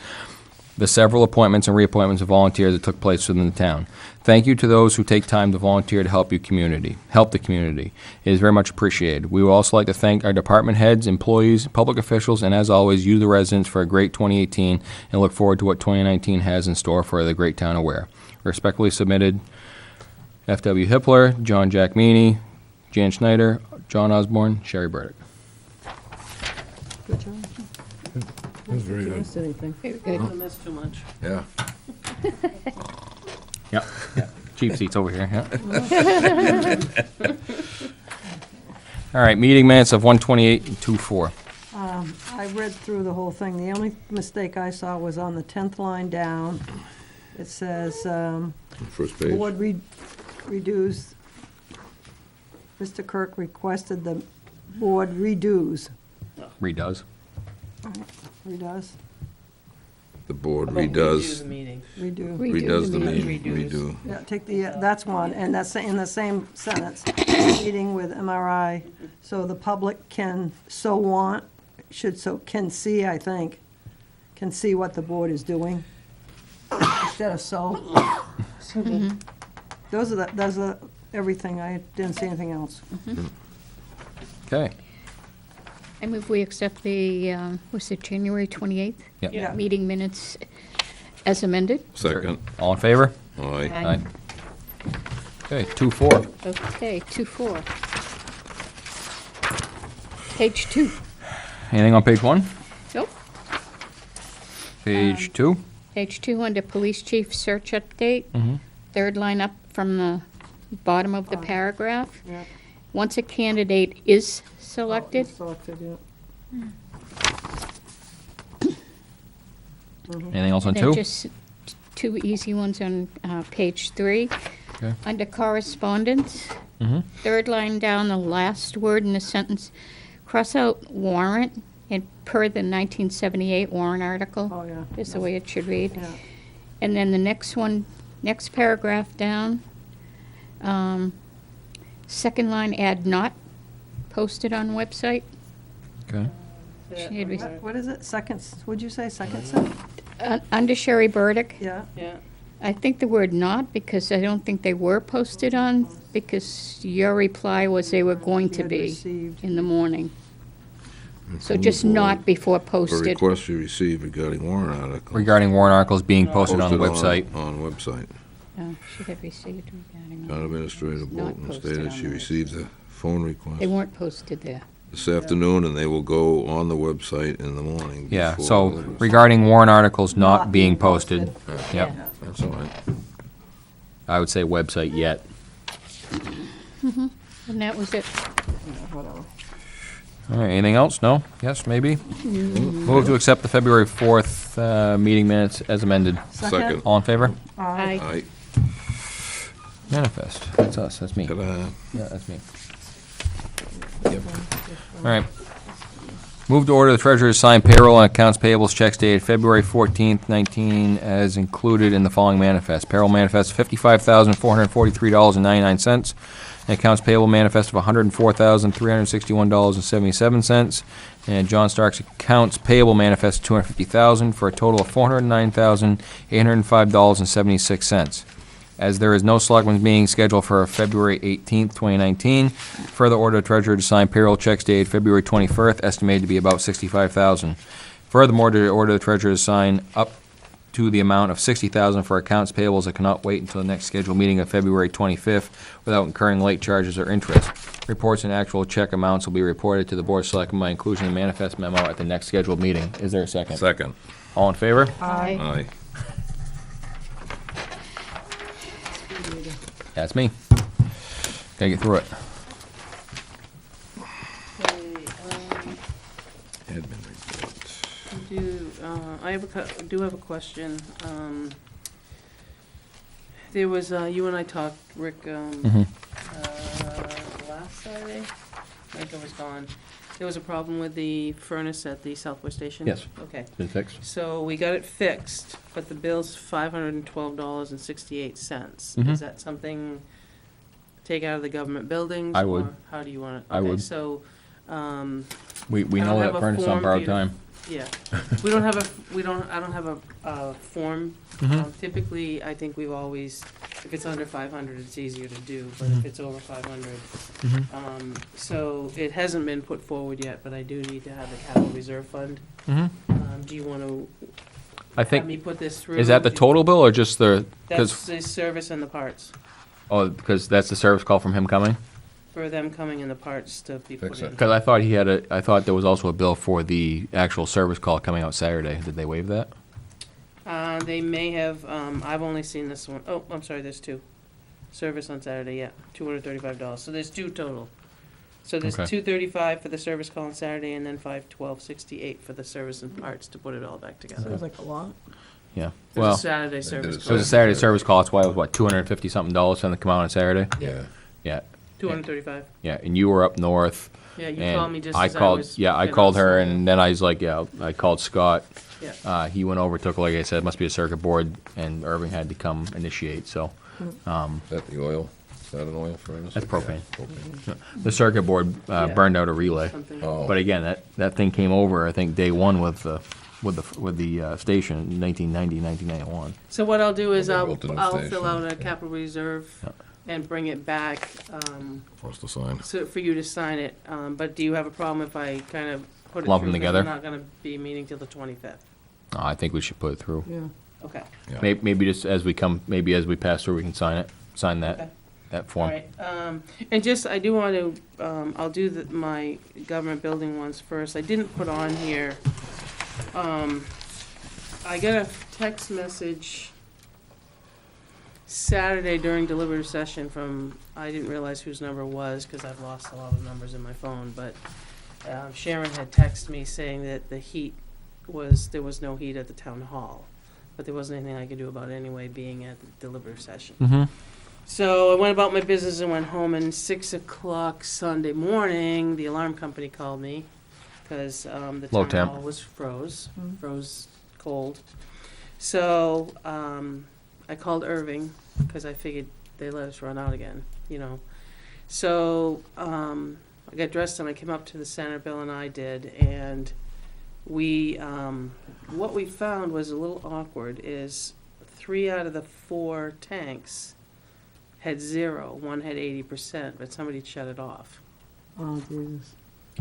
the several appointments and reappointments of volunteers that took place within the town. Thank you to those who take time to volunteer to help the community. It is very much appreciated. We would also like to thank our department heads, employees, public officials, and as always, you, the residents, for a great 2018, and look forward to what 2019 has in store for the great town of Weare. Respectfully submitted, F.W. Hippler, John Jack Meany, Jan Schneider, John Osborne, Sherry Burdick. Good job. That was very good. Missed anything. Don't miss too much. Yeah. Yep. Cheap seats over here, yeah. All right, meeting minutes of 128 and 2-4. I read through the whole thing. The only mistake I saw was on the 10th line down. It says, First page. board reduce. Mr. Kirk requested the board reduce. Redoes. Redoes? The board Redo redoes the meeting. Redo. redoes the meeting. Redos. Redo. Yeah, take the, that's one, and that's in the same sentence, meeting with MRI, so the public can can see, I think, can see what the board is doing, instead of so. Those are everything, I didn't see anything else. Okay. I move we accept the, was it January 28th? Yep. Yeah. Meeting minutes as amended. Second. All in favor? Aye. Aye. Okay, 2-4. Okay, 2-4. Page 2. Anything on page 1? Nope. Page 2? Page 2, under police chief search update. Mhm. Third line up from the bottom of the paragraph. Yeah. Once a candidate is selected, Selected, yeah. Anything else on then 2? just two easy ones on page 3. Okay. Under correspondence, Mm-hmm. third line down, the last word in the sentence, cross out warrant, and per the 1978 warrant article. Oh, yeah. Is the way it should read. Yeah. And then the next one, next paragraph down, second line, add not posted on website. Okay. Should be- What is it, second, would you say second sentence? Under Sherry Burdick, Yeah. Yeah. I think the word not, because I don't think they were posted on, because your reply was they were going to Had be received. in the morning. So Move just forward. not before For posted. request you received regarding warrant articles. Regarding warrant articles being posted on the website. On website. Oh, should have received regarding. Town Administrator Not Bolton posted stated on she the received a phone request They weren't posted there. this afternoon, and they will go on the website in the morning. Yeah, before so delivery. regarding warrant articles not Not being being posted. posted. Yep, That's all right. I would say website yet. And that was it. Whatever. All right, anything else? No? Yes, maybe? Move to accept the February 4th meeting minutes as amended. Second. All in favor? Aye. Aye. Manifest. That's us, that's me. Ta-da. Yeah, that's me. All right. Move to order the treasurer to sign payroll and accounts payables checks dated February 14th, 19, as included in the following manifest. Payroll manifest $55,443.99, and accounts payable manifest of $104,361.77, and John Stark's accounts payable manifest $250,000 for a total of $409,805.76. As there is no selectmen's meeting scheduled for February 18th, 2019, further order the treasurer to sign payroll checks dated February 21st, estimated to be about $65,000. Furthermore, to order the treasurer to sign up to the amount of $60,000 for accounts payables that cannot wait until the next scheduled meeting of February 25th without incurring late charges or interest. Reports and actual check amounts will be reported to the Board of Selectmen by inclusion in the manifest memo at the next scheduled meeting. Is there a second? Second. All in favor? Aye. Aye. That's me. Gotta get through it. Admin report. Do have a question. There was, you and I talked, Rick, last Saturday, Micah was gone. There was a problem with the furnace at the Southwest Station? Yes. Okay, Been fixed? so we got it fixed, but the bill's $512.68. Mhm. Is that something take out of the government buildings? I would. Or how do you want it? I would. Okay, so, We I know don't that have a furnace on form borrowed for you. time. yeah, I don't have a form. Mhm. Typically, I think we've always, if it's under 500, it's easier to do, but if it's over 500. So it hasn't been put forward yet, but I do need to have the capital reserve fund. Mhm. Do you want to I have think, me put this through? is that the total bill or just the, That's because, the service and the parts, because that's the service call from him coming? for them coming in the parts to be put Fix it. in. Because I thought there was also a bill for the actual service call coming out Saturday. Did they waive that? They may have, I've only seen this one. Oh, I'm sorry, there's two. Service on Saturday, yeah, $235. So there's two total. So there's Okay. $235 for the service call on Saturday, and then $512.68 for the service and parts to put it all back together. Sounds like a lot. Yeah. There's Well, a Saturday did service it so it was a call, Saturday service call. That's why it was, what, $250-something for them to come out on Saturday? Yeah. Yeah, $235. yeah. And you were up north. Yeah, you And called me just I as I called, was. yeah, I getting called off her, school. and then I was like, yeah, I called Scott. Yeah. He went over, took, like I said, it must be a circuit board, and Irving had to come initiate, so. Is that the oil? Is that an oil furnace? That's propane. Yeah, propane. The circuit board Yeah. burned out a relay. Something. Oh. But again, that thing came over, I think, day one with the station in 1990, 1991. So what I'll do is They I'll built a new fill station. out a capital reserve Yeah. and bring it back, For us to sign. so for you to sign it. But do you have a problem if I kind of put it through? Lump them 'Cause together? We're not gonna be meeting till the 25th. I think we should put it through. Yeah. Okay, Yeah. Maybe just as we pass through, we can sign okay. that All form. right, and just, I do want to, I'll do my government building ones first. I didn't put on here, I got a text message Saturday during deliberative session from, I didn't realize whose number it was, because I've lost a lot of numbers in my phone, but Sharon had texted me saying that there was no heat at the town hall, but there wasn't anything I could do about it anyway, being at the deliberative session. Mm-hmm. So I went about my business and went home, and 6 o'clock Sunday morning, the alarm company called me, because the Low town temp. hall was froze cold. So I called Irving, because I figured they let us run out again, you know. So I got dressed and I came up to the center, Bill and I did, and we, what we found was a little awkward, is 3 out of the 4 tanks had 0, one had 80%, but somebody shut it off. Oh, Jesus.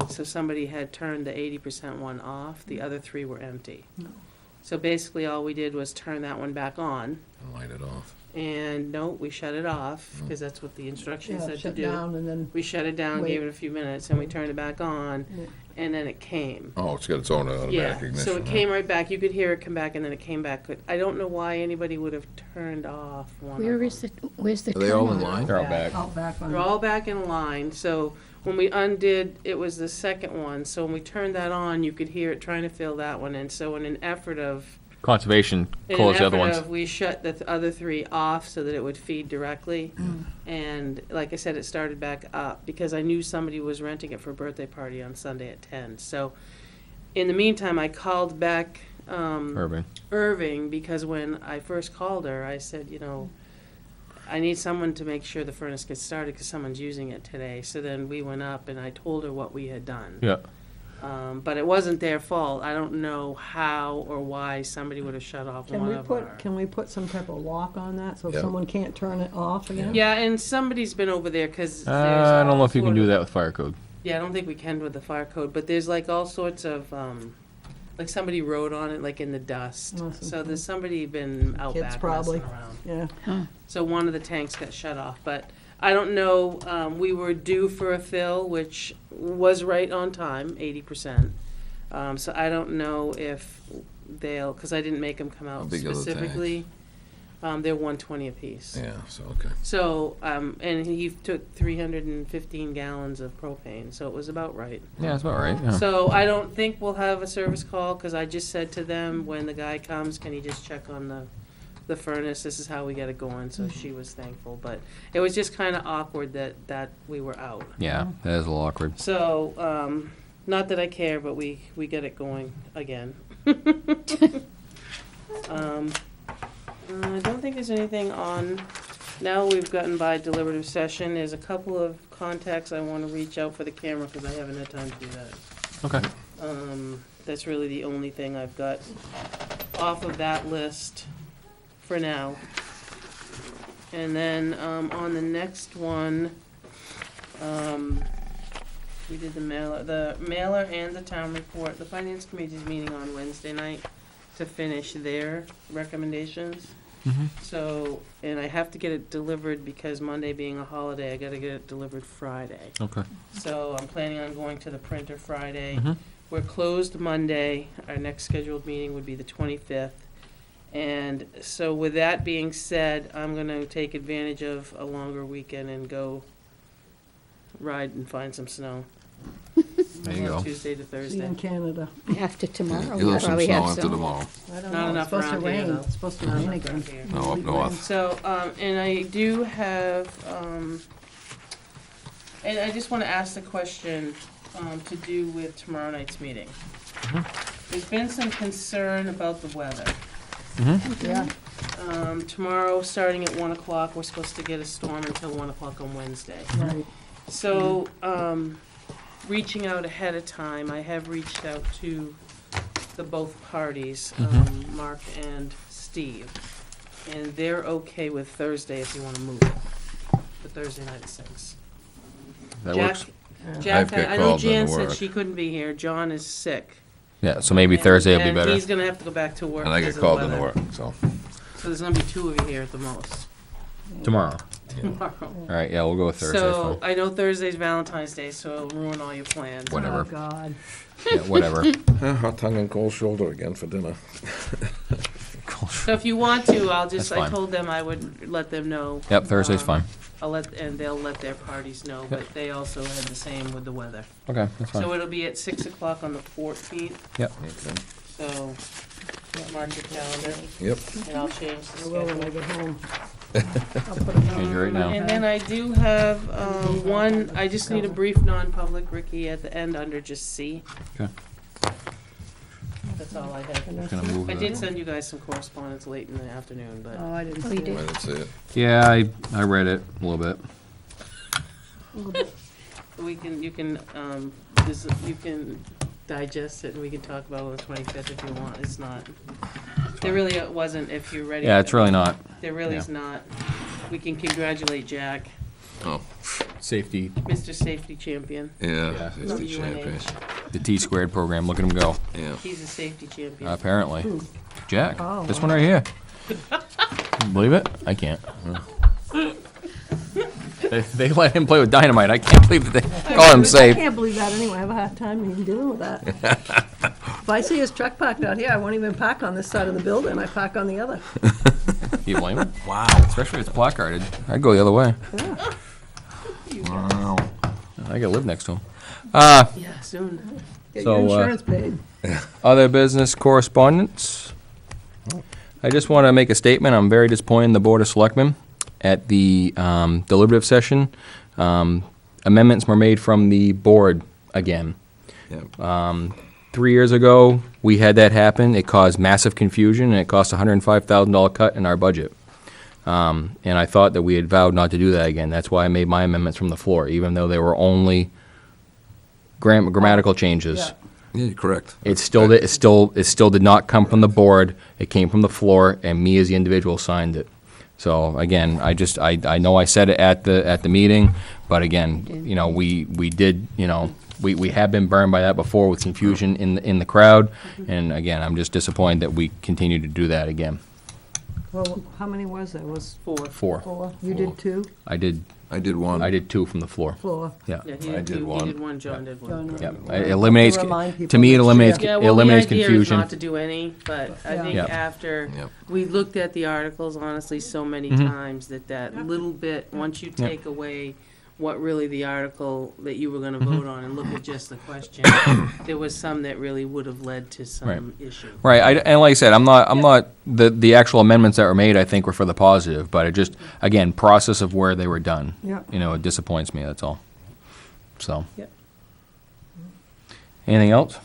So somebody had turned the 80% one off, the other 3 were empty. No. So basically, all we did was turn that one back on, And light it off. and no, we shut it off, because that's what the instructions Yeah, said to shut do. down and then, We shut it down, Wait. gave it a few minutes, and we turned it back on, Yeah. and then it came. Oh, it's got its own automatic Yeah, ignition. so it huh? came right back. You could hear it come back, and then it came back. I don't know why anybody would have turned off one of them. Where's the Are they all in timer? line? They're all back. out back on. They're all back in line, so when we undid, it was the second one, so when we turned that on, you could hear it trying to fill that one in, so in an effort of, Conservation closed the other ones. we shut the other 3 off so that it would feed directly, and like I said, it started back up, because I knew somebody was renting it for a birthday party on Sunday at 10, so in the meantime, I called back, Irving, because when I first called her, I said, you know, I need someone to make sure the furnace gets started because someone's using it today. So then we went up and I told her what we had done. Yeah. But it wasn't their fault. I don't know how or why somebody would have shut off Can one we of put, our. can we put some type of lock on that so Yeah. someone can't turn it off again? Yeah, and somebody's been over there because I don't know if you can do that with fire code. Yeah, I don't think we can with the fire code, but there's like all sorts of, like somebody wrote on it like in the dust. Awesome. So there's somebody been out Kids back probably. messing around. Yeah. So one of the tanks got shut off, but I don't know, we were due for a fill, which was right on time, 80%. So I don't know if they'll, because I didn't make them come How out big are the specifically. They're 120 apiece. Yeah, so, okay. So, and he took 315 gallons of propane, so it was about right. Yeah, that's about right. Yeah. So I don't think we'll have a service call, because I just said to them, when the guy comes, can he just check on the furnace? This is how we get it going, so she was thankful. But it was just kind of awkward that we were out. Yeah, that is a little awkward. So, not that I care, but we get it going again. I don't think there's anything on, now we've gotten by deliberative session. There's a couple of contacts I want to reach out for the camera, because I haven't had time to do that. Okay. That's really the only thing I've got off of that list for now. And then, on the next one, we did the mailer and the town report. The finance committee's meeting on Wednesday night to finish their recommendations. Mhm. So, and I have to get it delivered because Monday being a holiday, I gotta get it delivered Friday. Okay. So I'm planning on going to the printer Friday. Mhm. We're closed Monday. Our next scheduled meeting would be the 25th. And so with that being said, I'm gonna take advantage of a longer weekend and go ride and find some snow. There you go. Tuesday to See you Thursday. in Canada. After tomorrow, You'll we'll have some probably snow have after some. tomorrow. I don't Not know, enough it's supposed to around here, rain, though. it's supposed to Not rain enough again. around here. No, up Big north. rain. So, and I do have, and I just want to ask the question to do with tomorrow night's meeting. There's been some concern about the weather. Yeah, Tomorrow, starting at 1 o'clock, we're supposed to get a storm until 1 o'clock on Wednesday. right. So, reaching out ahead of time, I have reached out to the both parties, Mark and Steve. And they're okay with Thursday if you want to move it, the Thursday night at 6. That Jack- works. Jack, I've got I know called Jan into said work. she couldn't be here. John is sick. Yeah, so maybe Thursday will be And better. he's gonna have to go back to work. And I because get of called the into weather. work, so. So there's gonna be 2 of you here at the most Tomorrow. tomorrow. All right, yeah, we'll go with Thursday. So fine. I know Thursday's Valentine's Day, so it'll ruin all your plans. Whatever. Oh, God. Yeah, whatever. Hot tongue and cold shoulder again for dinner. So if you want to, I'll just, That's I fine. told them I would let them know. Yep, Thursday's Um, fine. and they'll let their parties know, but they also had the same with the weather. Okay, that's fine. So it'll be at 6 o'clock on the 14th, Yep. Okay. so mark your calendar, Yep. and I'll change the I will when I schedule. get home. I'll put it Change it right now. And then I do have, one, I just need a brief non-public, Ricky, at the end under just C. Okay. That's all I have. Gonna move I the- did send you guys some correspondence late in the afternoon, but. Oh, I didn't Oh, see you it. did. I didn't see it. Yeah, I read it a little bit. We can, you can, you can digest it and we can talk about it on the 25th if you want. It's not, there really wasn't, if you're ready. Yeah, it's really not. There really is not. We can congratulate Jack, Oh, Safety, Mr. Safety Champion. yeah, he's the UNH. champion. the T-squared program, look at him go, Yeah. He's a safety champion. apparently. Jack, Oh, this one right here. Believe it? I can't. They let him play with dynamite. I can't believe that they call him I safe. can't believe that anyway. I have a hard time even dealing with that. If I see his truck parked out here, I won't even park on this side of the building. I park on the other. You blame him? Wow. Especially if it's placarded. I'd go the other way. Wow. I gotta live next to him. Yeah, soon. Get So, your insurance paid. Other business correspondence? I just want to make a statement. I'm very disappointed in the Board of Selectmen at the deliberative session. Amendments were made from the board again. Yep. 3 years ago, we had that happen. It caused massive confusion, and it cost a $105,000 cut in our budget. And I thought that we had vowed not to do that again. That's why I made my amendments from the floor, even though they were only grammatical changes. Yeah. Yeah, you're correct. It still did not come from the board. It came from the floor, and me as the individual signed it. So again, I know I said it at the meeting, but again, you know, we did, you know, we have been burned by that before with confusion in the crowd, and again, I'm just disappointed that we continue to do that again. Well, how many was there? Was 4. 4. 4? You did 2? I did I did one. 2 from the floor. Floor. Yeah. Yeah, I did he one. did one, John did one. Done. Yeah. It eliminates, Remind to people me, it next eliminates, year. Yeah, it well, the eliminates idea is confusion. not to do any, but I Yeah. think Yep. after, Yep. we looked at the articles honestly so many Mhm. times that little bit, once you take away what really the article that you were gonna Mm-hmm. vote on and look at just the question, there was some that really would have led to some issue. Right, and like I said, I'm not, the actual amendments that were made, I think, were for the positive, but it just, again, process of where they were done. Yeah. You know, it disappoints me, that's all. So. Yep. Anything else?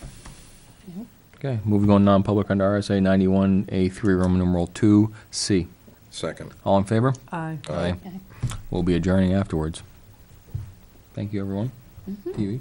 Okay, moving on non-public under RSA 91A3, Roman numeral 2C. Second. All in favor? Aye. Aye. We'll be adjourning afterwards. Thank you, everyone. TV.